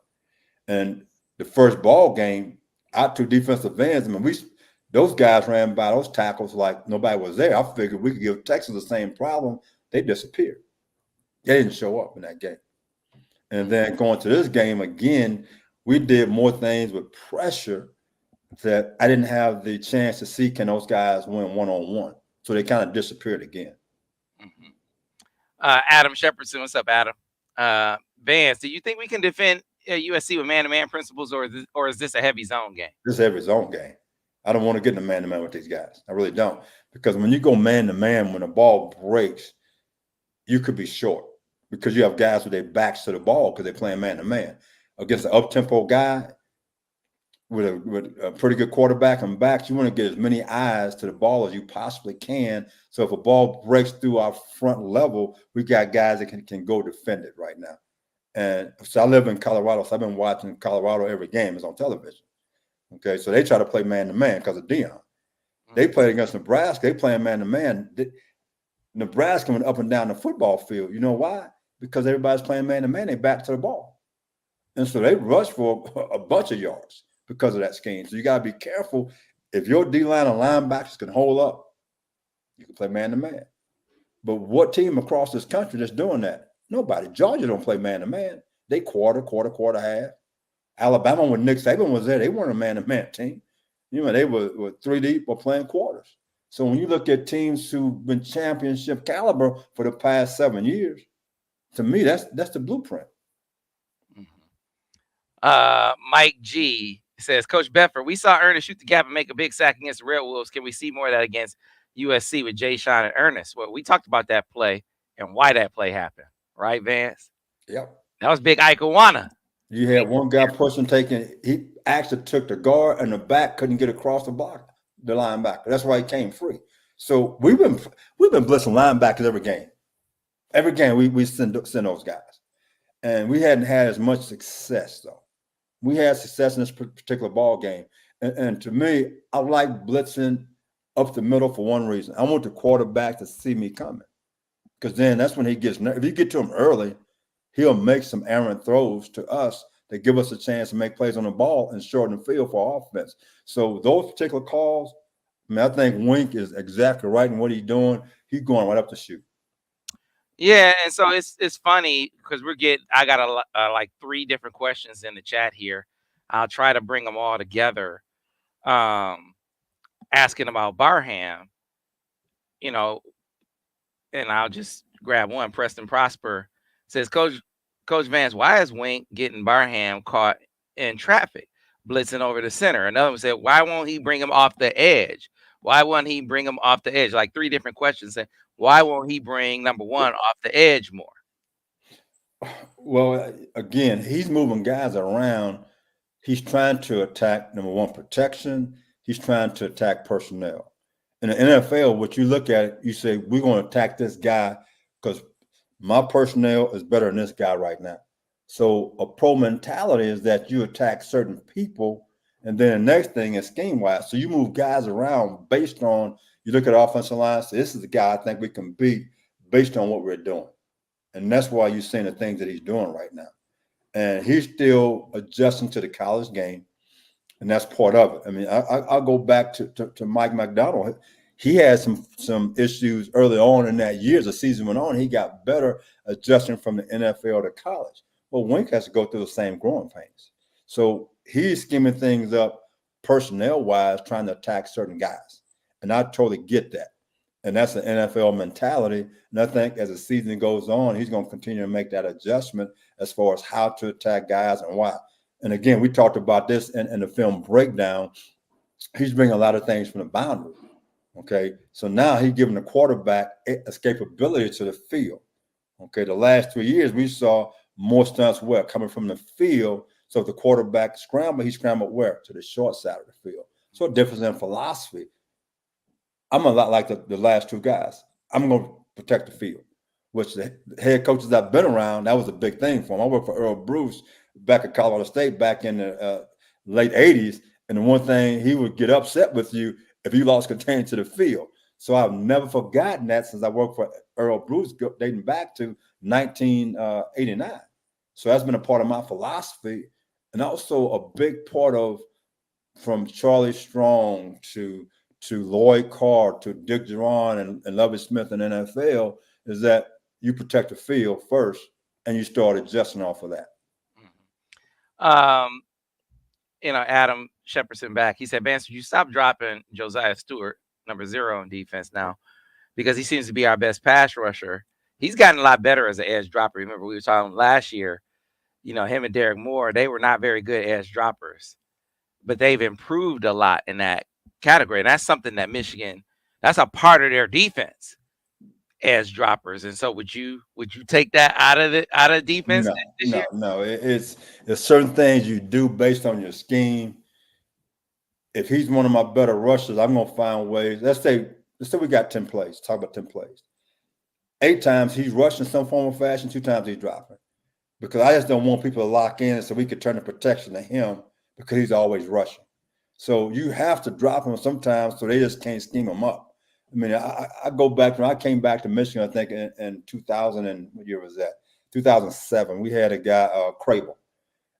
Speaker 2: And the first ball game, our 2 defensive ends, I mean, those guys ran by those tackles like nobody was there. I figured we could give Texas the same problem. They disappeared. They didn't show up in that game. And then going to this game again, we did more things with pressure that I didn't have the chance to see, can those guys win one-on-one. So they kind of disappeared again.
Speaker 1: Mm-hmm. Adam Shepardson, what's up, Adam? Vance, do you think we can defend USC with man-to-man principles, or is this a heavy zone game?
Speaker 2: This is a heavy zone game. I don't want to get in a man-to-man with these guys. I really don't. Because when you go man-to-man, when the ball breaks, you could be short because you have guys with their backs to the ball because they're playing man-to-man. Against an up-tempo guy with a pretty good quarterback and backs, you want to get as many eyes to the ball as you possibly can. So if a ball breaks through our front level, we got guys that can go defend it right now. And so I live in Colorado, so I've been watching Colorado every game. It's on television. Okay, so they try to play man-to-man because of Dion. They
Speaker 1: Mm-hmm.
Speaker 2: played against Nebraska. They playing man-to-man. Nebraska went up and down the football field. You know why? Because everybody's playing man-to-man. They back to the ball. And so they rushed for a bunch of yards because of that scheme. So you got to be careful. If your D-line and linebackers can hold up, you can play man-to-man. But what team across this country that's doing that? Nobody. Georgia don't play man-to-man. They quarter, half. Alabama, when Nick Saban was there, they weren't a man-to-man team. They were 3 deep or playing quarters. So when you look at teams who've been championship caliber for the past 7 years, to me, that's the blueprint.
Speaker 1: Mike G says, Coach Bedford, we saw Ernest shoot the gap and make a big sack against the Red Wolves. Can we see more of that against USC with Jay Sean and Ernest? Well, we talked about that play and why that play happened, right, Vance?
Speaker 2: Yep.
Speaker 1: That was big Ike Awana.
Speaker 2: You had one guy pushing, he actually took the guard and the back couldn't get across the block, the linebacker. That's why he came free. So we've been blitzing linebackers every game. Every game we send those guys. And we hadn't had as much success, though. We had success in this particular ball game. And to me, I like blitzing up the middle for one reason. I want the quarterback to see me coming. Because then that's when he gets nervous. If you get to him early, he'll make some errant throws to us that give us a chance to make plays on the ball and shorten the field for our offense. So those particular calls, I think Wink is exactly right in what he's doing. He's going right up to shoot.
Speaker 1: Yeah, and so it's funny because I got like 3 different questions in the chat here. I'll try to bring them all together. Asking about Barham, and I'll just grab one. Preston Prosper says, Coach Vance, why is Wink getting Barham caught in traffic, blitzing over the center? Another one said, why won't he bring him off the edge? Why won't he bring him off the edge? Like 3 different questions. And why won't he bring number 1 off the edge more?
Speaker 2: Well, again, he's moving guys around. He's trying to attack, number 1, protection. He's trying to attack personnel. In the NFL, what you look at, you say, we're going to attack this guy because my personnel is better than this guy right now. So a pro mentality is that you attack certain people, and then the next thing is scheme-wise. So you move guys around based on, you look at offensive line, say, this is the guy I think we can beat based on what we're doing. And that's why you're seeing the things that he's doing right now. And he's still adjusting to the college game, and that's part of it. I mean, I'll go back to Mike McDonald. He had some issues early on in that year. As the season went on, he got better adjusting from the NFL to college. Well, Wink has to go through the same growing pains. So he's skimming things up personnel-wise, trying to attack certain guys. And I totally get that. And that's an NFL mentality. And I think as the season goes on, he's going to continue to make that adjustment as far as how to attack guys and why. And again, we talked about this in the film breakdown. He's bringing a lot of things from the boundary. Okay, so now he's giving the quarterback escapability to the field. Okay, the last 3 years we saw more stunts where coming from the field. So if the quarterback scrambled, he scrambled where? To the short side of the field. So a difference in philosophy. I'm a lot like the last 2 guys. I'm going to protect the field, which the head coaches I've been around, that was a big thing for him. I worked for Earl Bruce back at Colorado State back in the late 80s. And the one thing, he would get upset with you if you lost containment to the field. So I've never forgotten that since I worked for Earl Bruce dating back to 1989. So that's been a part of my philosophy, and also a big part of from Charlie Strong to Lloyd Carr to Dick Duran and Lovie Smith in the NFL is that you protect the field first and you start adjusting off of that.
Speaker 1: Adam Shepardson back. He said, Vance, you stop dropping Josiah Stewart, number 0 in defense now, because he seems to be our best pass rusher. He's gotten a lot better as an edge dropper. Remember, we were talking last year, him and Derek Moore, they were not very good edge droppers, but they've improved a lot in that category. And that's something that Michigan, that's a part of their defense, edge droppers. And so would you take that out of defense this year?
Speaker 2: No. It's certain things you do based on your scheme. If he's one of my better rushers, I'm going to find ways. Let's say we got 10 plays. Talk about 10 plays. 8 times he's rushing some form of fashion, 2 times he's dropping. Because I just don't want people to lock in so we could turn the protection to him because he's always rushing. So you have to drop them sometimes so they just can't scheme them up. I mean, I go back when I came back to Michigan, I think in 2000 and what year was that? 2007. We had a guy, Crable.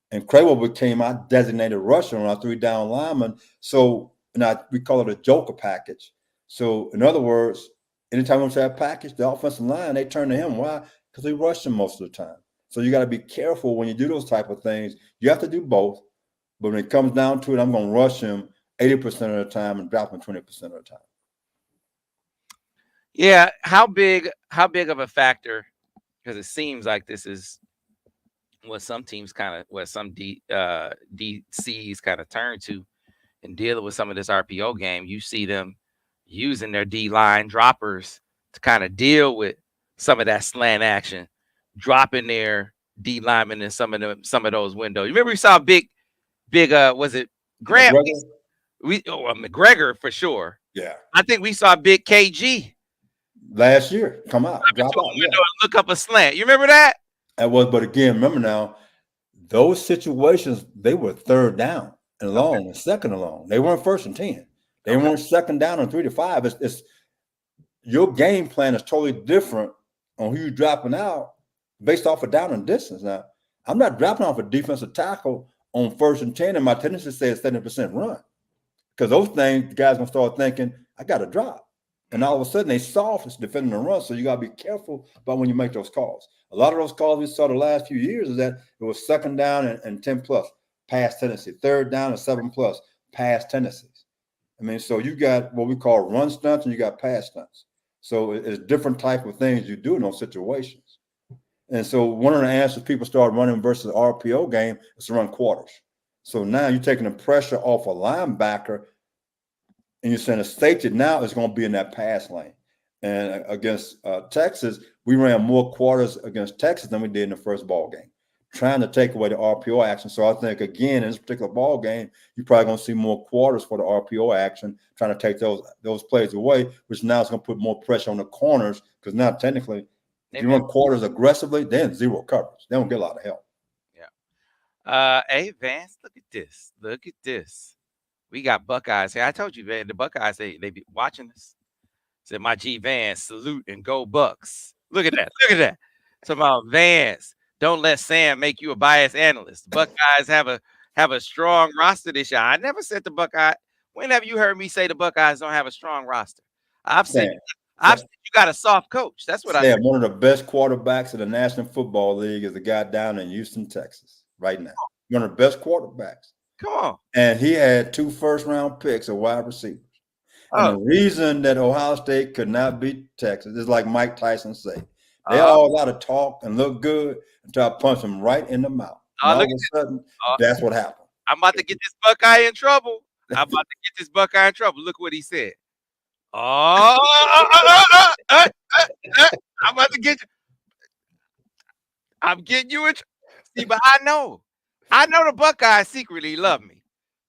Speaker 2: And Crable became our designated rusher on our 3-down lineman. So we call it a joker package. So in other words, anytime we have package, the offensive line, they turn to him. Why? Because he rushed him most of the time. So you got to be careful when you do those type of things. You have to do both. But when it comes down to it, I'm going to rush him 80% of the time and drop him 20% of the time.
Speaker 1: Yeah, how big of a factor? Because it seems like this is what some teams what some DCs kind of turn to in dealing with some of this RPO game. You see them using their D line droppers to kind of deal with some of that slant action, dropping their D linemen in some of those windows. You remember we saw big was it Grant? McGregor for sure.
Speaker 2: Yeah,
Speaker 1: I think we saw big KG
Speaker 2: last year come out, drop out,
Speaker 1: and look up a slant. You remember that?
Speaker 2: But again, remember now, those situations, they were 3rd down and long and 2nd and long. They weren't 1st and 10. They weren't 2nd down and 3 to 5. It's your game plan is totally different on who you're dropping out based off of down and distance. Now, I'm not dropping off a defensive tackle on 1st and 10, and my tendency says 70% run. Because those things, the guys gonna start thinking, I got to drop. And all of a sudden, they soft is defending the run. So you got to be careful about when you make those calls. A lot of those calls we saw the last few years is that it was 2nd down and 10 plus pass tendency, 3rd down and 7 plus pass tendencies. I mean, so you got what we call run stunts and you got pass stunts. So it's different type of things you do in those situations. And so one of the answers people start running versus the RPO game is to run quarters. So now you're taking the pressure off a linebacker and you're saying the safety now is going to be in that pass lane. And against Texas, we ran more quarters against Texas than we did in the first ball game, trying to take away the RPO action. So I think, again, in this particular ball game, you're probably going to see more quarters for the RPO action, trying to take those plays away, which now is going to put more pressure on the corners because now technically, if you run quarters aggressively, then zero coverage. They don't get a lot of help.
Speaker 1: Yeah. Hey, Vance, look at this. Look at this. We got Buckeyes here. I told you, man, the Buckeyes, they be watching this. Said my G Vance, salute and go Bucks. Look at that. Look at that. So about Vance, don't let Sam make you a biased analyst. The Buckeyes have a strong roster this year. I never said the Buckeye. When have you heard me say the Buckeyes don't have a strong roster? I've said you got a soft coach. That's what I said.
Speaker 2: One of the best quarterbacks in the National Football League is a guy down in Houston, Texas, right now. One of the best quarterbacks.
Speaker 1: Come on.
Speaker 2: And he had 2 first-round picks of wide receivers. And the reason that Ohio State could not beat Texas is like Mike Tyson said. They all got to talk and look good until I punch them right in the mouth. All of a sudden, that's what happened.
Speaker 1: I'm about to get this Buckeye in trouble. I'm Look what he said. I'm about to get you. I'm getting you in trouble. See, but I know the Buckeyes secretly love me.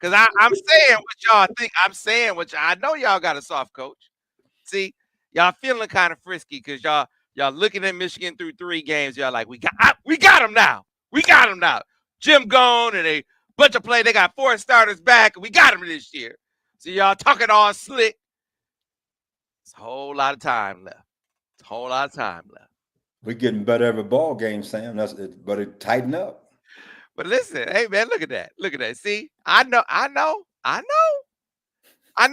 Speaker 1: Because I'm saying what y'all think. I'm saying what I know y'all got a soft coach. See, y'all feeling kind of frisky because y'all looking at Michigan through 3 games. Y'all like, we got them now. We got them now. Jim gone and a bunch of play. They got 4 starters back and we got them this year. So y'all talking all slick. It's a whole lot of time left.
Speaker 2: We're getting better every ball game, Sam. But it tighten up.
Speaker 1: But listen, hey man, look at that. See, I know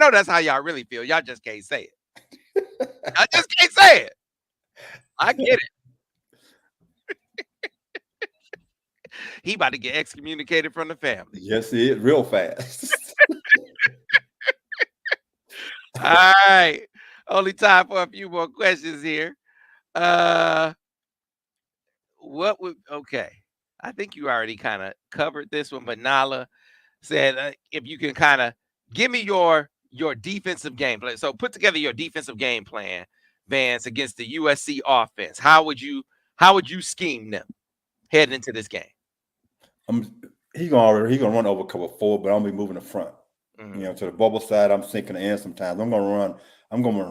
Speaker 1: that's how y'all really feel. Y'all just can't say it. I just can't say it. I get it. He about to get excommunicated from the family.
Speaker 2: Yes, he is, real fast.
Speaker 1: All right. Only time for a few more questions here. Okay. I think you already kind of covered this one, but Nala said if you can kind of give me your defensive game plan. So put together your defensive game plan, Vance, against the USC offense. How would you scheme them heading into this game?
Speaker 2: He's gonna run over cover 4, but I'm gonna be moving the front. To the bubble side. I'm sinking the end sometimes. I'm gonna run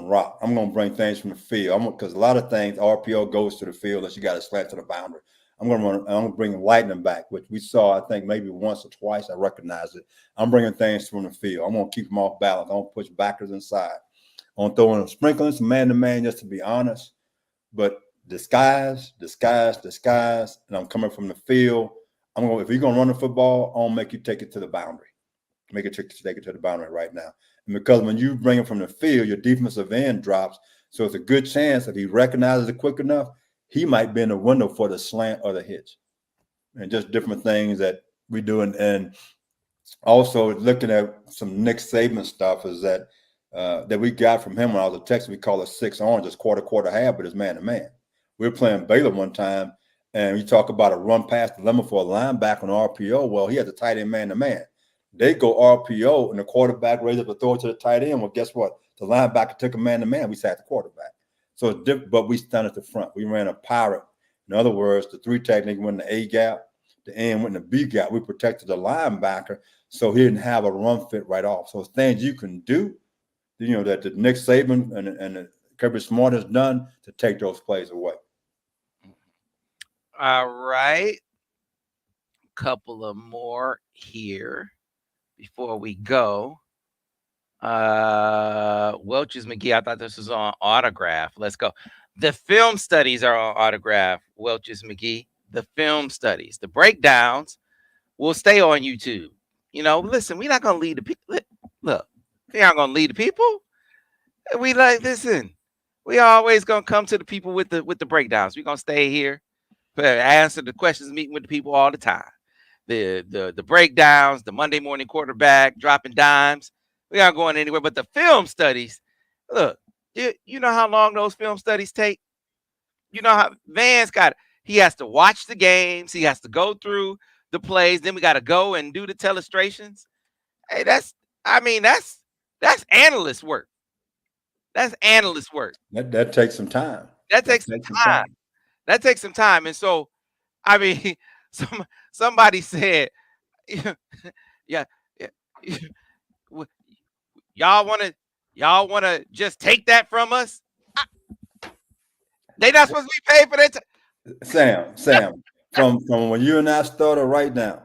Speaker 2: rock. I'm gonna bring things from the field. Because a lot of things RPO goes to the field unless you got to slant to the boundary. I'm going to run. I'm bringing lightning back, which we saw, I think, maybe once or twice. I recognize it. I'm bringing things from the field. I'm going to keep them off balance. I'm going to push backers inside. I'm going to throw in a sprinkling, some man-to-man, just to be honest. But disguise, and I'm coming from the field. If you're going to run the football, I'm going to make you take it to the boundary. Make it take it to the boundary right now. And because when you bring it from the field, your defensive end drops. So it's a good chance if he recognizes it quick enough, he might be in the window for the slant or the hitch. And just different things that we do. And also looking at some Nick Saban stuff is that we got from him when I was a Texan, we call it 6 orange, it's quarter, half, but it's man-to-man. We were playing Baylor one time, and you talk about a run past the limit for a linebacker on RPO. Well, he had the tight end man-to-man. They go RPO, and the quarterback raises up the throw to the tight end. Well, guess what? The linebacker took a man-to-man. We sat the quarterback. So it's different, but we stand at the front. We ran a pirate. In other words, the 3 technique went in the A gap, the end went in the B gap. We protected the linebacker so he didn't have a run fit right off. So it's things you can do, that the Nick Saban and the Kirby Smart has done to take those plays away.
Speaker 1: All right. Couple of more here before we go. Welch's McGee, I thought this was on autograph. Let's go. The film studies are on autograph, Welch's McGee. The film studies. The breakdowns will stay on YouTube. Listen, we're not going to lead the people. Look, we aren't going to lead the people. We listen, we always going to come to the people with the breakdowns. We're going to stay here, answer the questions, meeting with the people all the time. The breakdowns, the Monday morning quarterback, dropping dimes. We aren't going anywhere. But the film studies, look, you know how long those film studies take? You know how Vance got it. He has to watch the games. He has to go through the plays. Then we got to go and do the telestrations. Hey, that's analyst work. That's analyst work.
Speaker 2: That takes some time.
Speaker 1: That takes some time. That takes some time. And so, somebody said, yeah, y'all want to just take that from us? They not supposed to be paid for that.
Speaker 2: Sam, from when you and I started right now,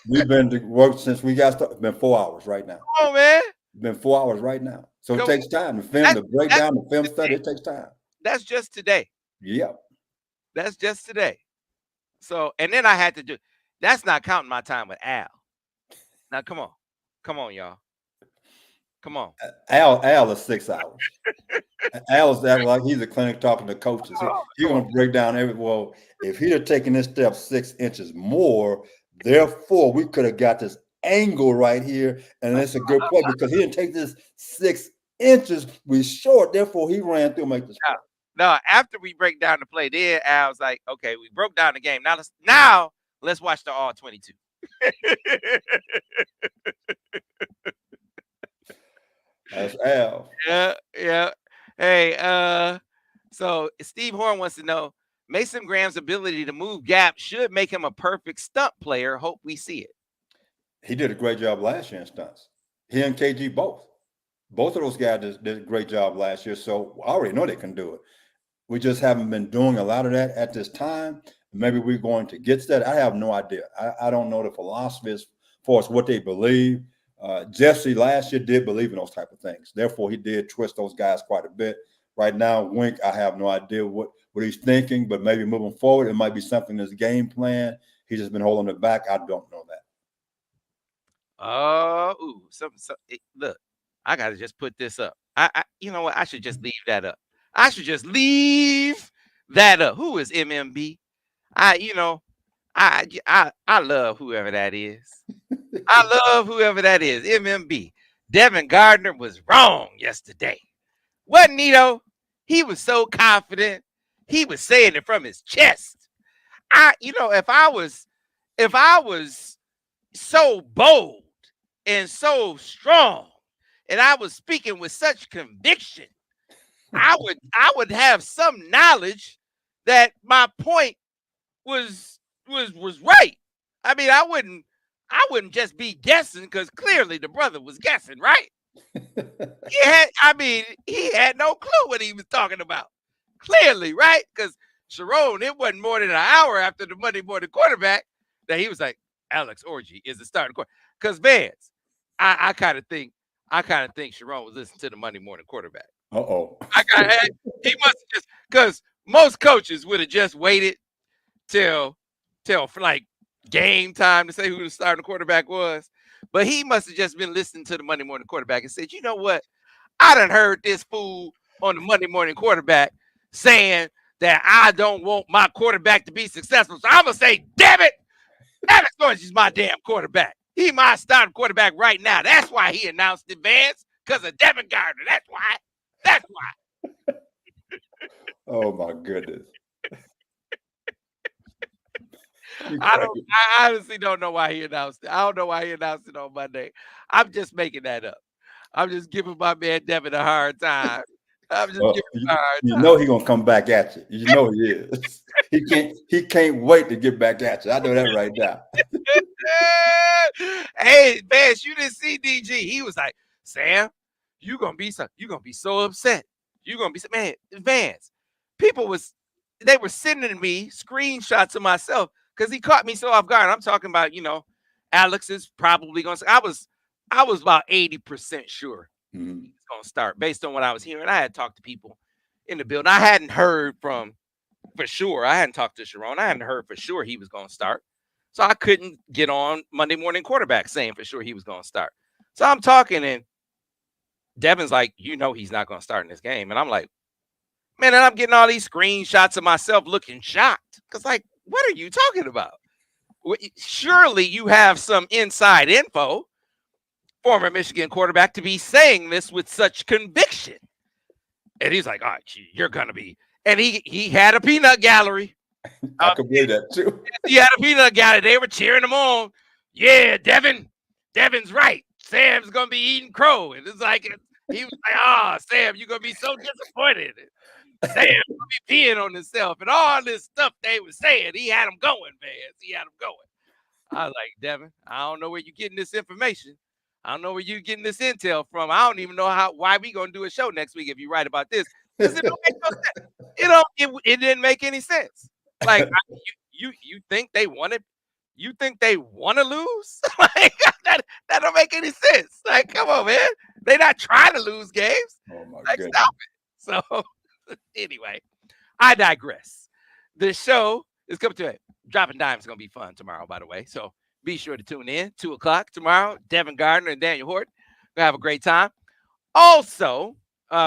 Speaker 2: we've been to work since we got started. It's been 4 hours right now.
Speaker 1: Oh man,
Speaker 2: it's been 4 hours right now. So it takes time. The film, the breakdown, the film study, it takes time.
Speaker 1: That's just today.
Speaker 2: Yep.
Speaker 1: That's just today. So, and then I had to do. That's not counting my time with Al. Now, come on, y'all. Come on.
Speaker 2: Al is 6 hours. Al is that like he's a clinic talking to coaches. He's going to break down if he'd have taken this step 6 inches more, therefore we could have got this angle right here, and it's a good play because he didn't take this 6 inches. We short, therefore he ran through and make this play.
Speaker 1: No, after we break down the play, then Al's like, okay, we broke down the game. Now let's watch the all 22.
Speaker 2: That's Al.
Speaker 1: Yeah. Hey, so Steve Horn wants to know, Mason Graham's ability to move gaps should make him a perfect stunt player. Hope we see it.
Speaker 2: He did a great job last year in stunts. He and KG both. Both of those guys did a great job last year, so I already know they can do it. We just haven't been doing a lot of that at this time. Maybe we're going to get to that. I have no idea. I don't know the philosophy as far as what they believe. Jesse last year did believe in those type of things. Therefore, he did twist those guys quite a bit. Right now, Wink, I have no idea what he's thinking, but maybe moving forward, it might be something in his game plan. He's just been holding it back. I don't know that.
Speaker 1: Look, I got to just put this up. You know what? I should just leave that up. I should just leave that up. Who is MMB? I love whoever that is. I love whoever that is. MMB. Devin Gardner was wrong yesterday. Wasn't he though? He was so confident. He was saying it from his chest. If I was so bold and so strong, and I was speaking with such conviction, I would have some knowledge that my point was right. I mean, I wouldn't just be guessing, because clearly the brother was guessing, right? He had no clue what he was talking about. Clearly, right? Because Sharon, it wasn't more than an hour after the Monday morning quarterback that he was like, Alex Orji is the starting quarterback. Because Vance, I kind of think Sharon was listening to the Monday morning quarterback.
Speaker 2: Uh-oh.
Speaker 1: I got he must have just because most coaches would have just waited till for like game time to say who the starting quarterback was. But he must have just been listening to the Monday morning quarterback and said, you know what? I done heard this fool on the Monday morning quarterback saying that I don't want my quarterback to be successful. So I'm gonna say, damn it, Alex Orange is my damn quarterback. He my starting quarterback right now. That's why he announced advance, because of Devin Gardner. That's why. That's why.
Speaker 2: Oh my goodness.
Speaker 1: I honestly don't know why he announced it. I don't know why he announced it on Monday. I'm just making that up. I'm just giving my man Devin a hard time. I'm just giving him a hard
Speaker 2: You
Speaker 1: time.
Speaker 2: know he gonna come back at you. You know he is. He can't wait to get back at you. I know that right now.
Speaker 1: Hey, Vance, you didn't see DG. He was like, Sam, you're gonna be so upset. You're gonna be man, Vance. They were sending me screenshots of myself because he caught me so off guard. I'm talking about, Alex is probably gonna say I was about 80% sure he's gonna start based on what I was hearing. I had talked to people in the building. I hadn't heard from for sure. I hadn't talked to Sharon. I hadn't heard for sure he was gonna start. So I couldn't get on Monday morning quarterback saying for sure he was going to start. So I'm talking and Devin's like, he's not going to start in this game. And I'm like, man, and I'm getting all these screenshots of myself looking shocked. Because like, what are you talking about? Surely you have some inside info, former Michigan quarterback, to be saying this with such conviction. And he's like, all right, you're going to be. And he had a peanut gallery.
Speaker 2: I could believe that too.
Speaker 1: He had a peanut gallery. They were cheering him on. Yeah, Devin's right. Sam's gonna be eating crow. And it's like he was like, Sam, you're gonna be so disappointed. Sam's gonna be peeing on himself and all this stuff they were saying. He had him going, man. He had him going. I was like, Devin, I don't know where you're getting this information. I don't know where you're getting this intel from. I don't even know why we gonna do a show next week if you write about this. Because it don't make no sense. It didn't make any sense. Like you think they wanted? You think they want to lose? Like that don't make any sense. Like, come on, man. They're not trying to lose games.
Speaker 2: Oh my
Speaker 1: Like,
Speaker 2: goodness.
Speaker 1: stop it. So anyway, I digress. The show is coming to it. Dropping Dimes is gonna be fun tomorrow, by the way. So be sure to tune in 2:00 tomorrow. Devin Gardner and Daniel Horton. We'll have a great time. Also,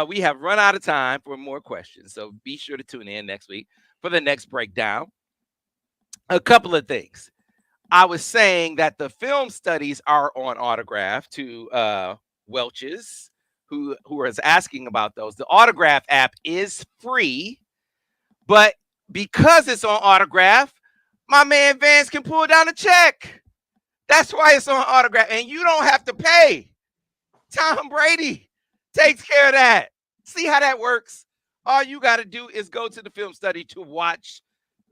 Speaker 1: we have run out of time for more questions. So be sure to tune in next week for the next breakdown. A couple of things. I was saying that the film studies are on autograph to Welch's, who is asking about those. The autograph app is free, but because it's on autograph, my man Vance can pull down a check. That's why it's on autograph, and you don't have to pay. Tom Brady takes care of that. See how that works? All you got to do is go to the film study to watch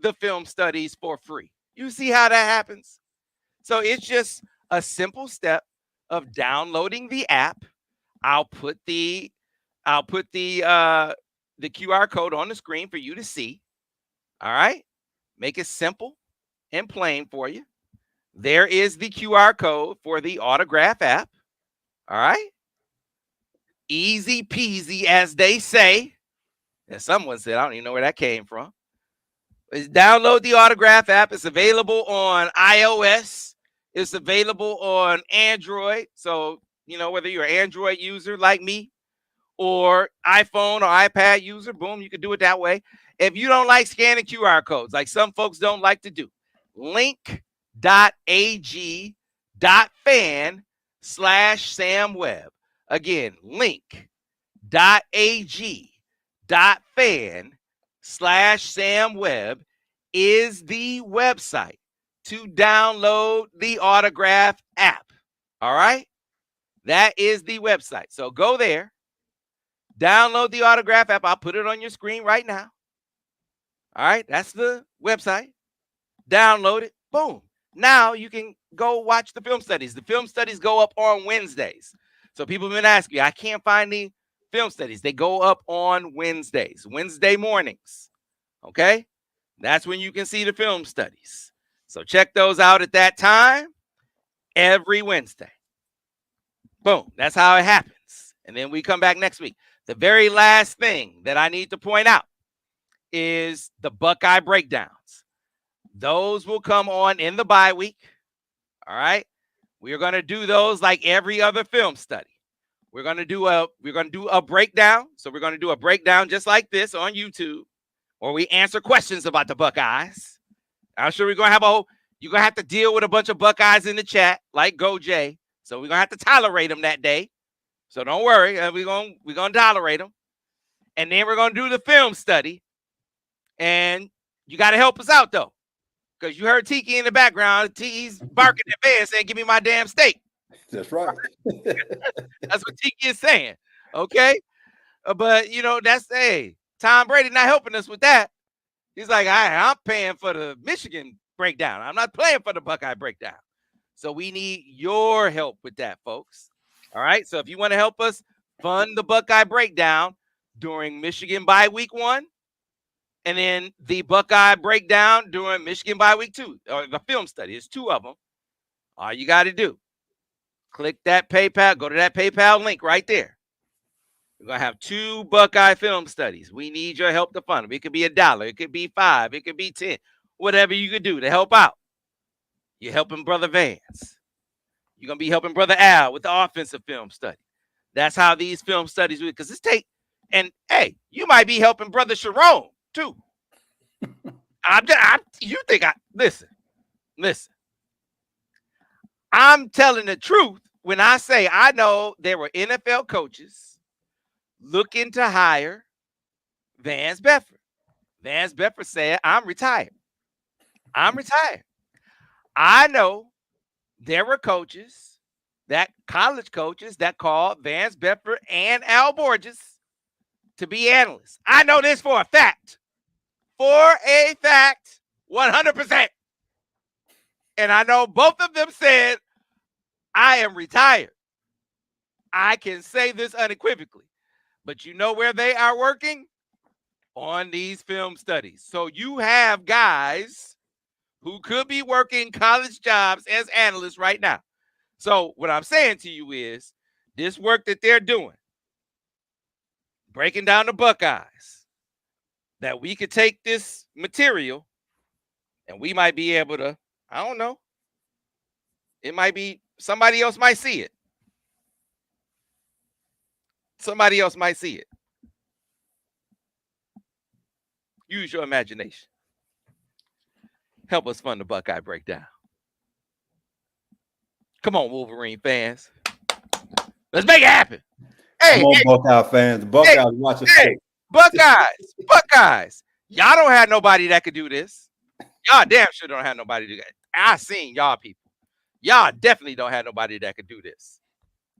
Speaker 1: the film studies for free. You see how that happens? So it's just a simple step of downloading the app. I'll put the QR code on the screen for you to see. All right? Make it simple and plain for you. There is the QR code for the autograph app. All right? Easy peasy, as they say. And someone said, I don't even know where that came from. Download the autograph app. It's available on iOS. It's available on Android. So, whether you're an Android user like me or iPhone or iPad user, boom, you can do it that way. If you don't like scanning QR codes, like some folks don't like to do, link.ag.fan/SamWebb. Again, link.ag.fan/SamWebb is the website to download the autograph app. All right? That is the website. So go there, download the autograph app. I'll put it on your screen right now. All right? That's the website. Download it. Boom. Now you can go watch the film studies. The film studies go up on Wednesdays. So people have been asking me, I can't find the film studies. They go up on Wednesdays, Wednesday mornings. Okay? That's when you can see the film studies. So check those out at that time every Wednesday. Boom. That's how it happens. And then we come back next week. The very last thing that I need to point out is the Buckeye breakdowns. Those will come on in the bye week. All right. We're going to do those like every other film study. We're going to do a breakdown. So we're going to do a breakdown just like this on YouTube, where we answer questions about the Buckeyes. I'm sure you're going to have to deal with a bunch of Buckeyes in the chat, like Go Jay. So we're going to have to tolerate them that day. So don't worry. We're going to tolerate them. And then we're going to do the film study. And you got to help us out, though. Because you heard Tiki in the background. Tiki's barking at Vance saying, give me my damn steak.
Speaker 2: That's right.
Speaker 1: That's what Tiki is saying. Okay? But, hey, Tom Brady not helping us with that. He's like, I'm paying for the Michigan breakdown. I'm not playing for the Buckeye breakdown. So we need your help with that, folks. All right? So if you want to help us fund the Buckeye breakdown during Michigan bye week 1, and then the Buckeye breakdown during Michigan bye week 2, or the film study, it's 2 of them. All you got to do, click that PayPal, go to that PayPal link right there. We're going to have 2 Buckeye film studies. We need your help to fund them. It could be $1, it could be $5, it could be 10, whatever you could do to help out. You're helping Brother Vance. You're going to be helping Brother Al with the offensive film study. That's how these film studies work. Because and hey, you might be helping Brother Sharon too. Listen. I'm telling the truth when I say I know there were NFL coaches looking to hire Vance Bedford. Vance Bedford said, I'm retired. I know there were college coaches that called Vance Bedford and Al Borges to be analysts. I know this for a fact. 100%. And I know both of them said, I am retired. I can say this unequivocally. But you know where they are working? On these film studies. So you have guys who could be working college jobs as analysts right now. So what I'm saying to you is this work that they're doing, breaking down the Buckeyes, that we could take this material and we might be able to, I don't know, it might be somebody else might see it. Somebody else might see it. Use your imagination. Help us fund the Buckeye breakdown. Come on, Wolverine fans. Let's make it happen.
Speaker 2: Come on, Buckeye fans. The Buckeyes watch us.
Speaker 1: Buckeyes. Y'all don't have nobody that could do this. Y'all damn sure don't have nobody to do that. I seen y'all people. Y'all definitely don't have nobody that could do this.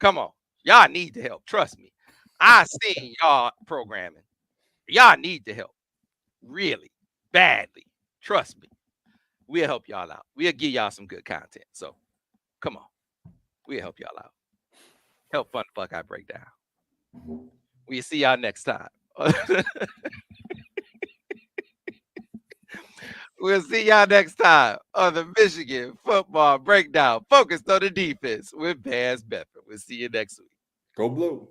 Speaker 1: Come on. Y'all need the help. Trust me. I seen y'all programming. Y'all need the help. Really. Badly. Trust me. We'll help y'all out. We'll give y'all some good content. So, come on. We'll help y'all out. Help fund the Buckeye breakdown. We'll see y'all next time. We'll see y'all next time on the Michigan Football Breakdown, focused on the defense with Vance Bedford. We'll see you next week.
Speaker 2: Go Blue.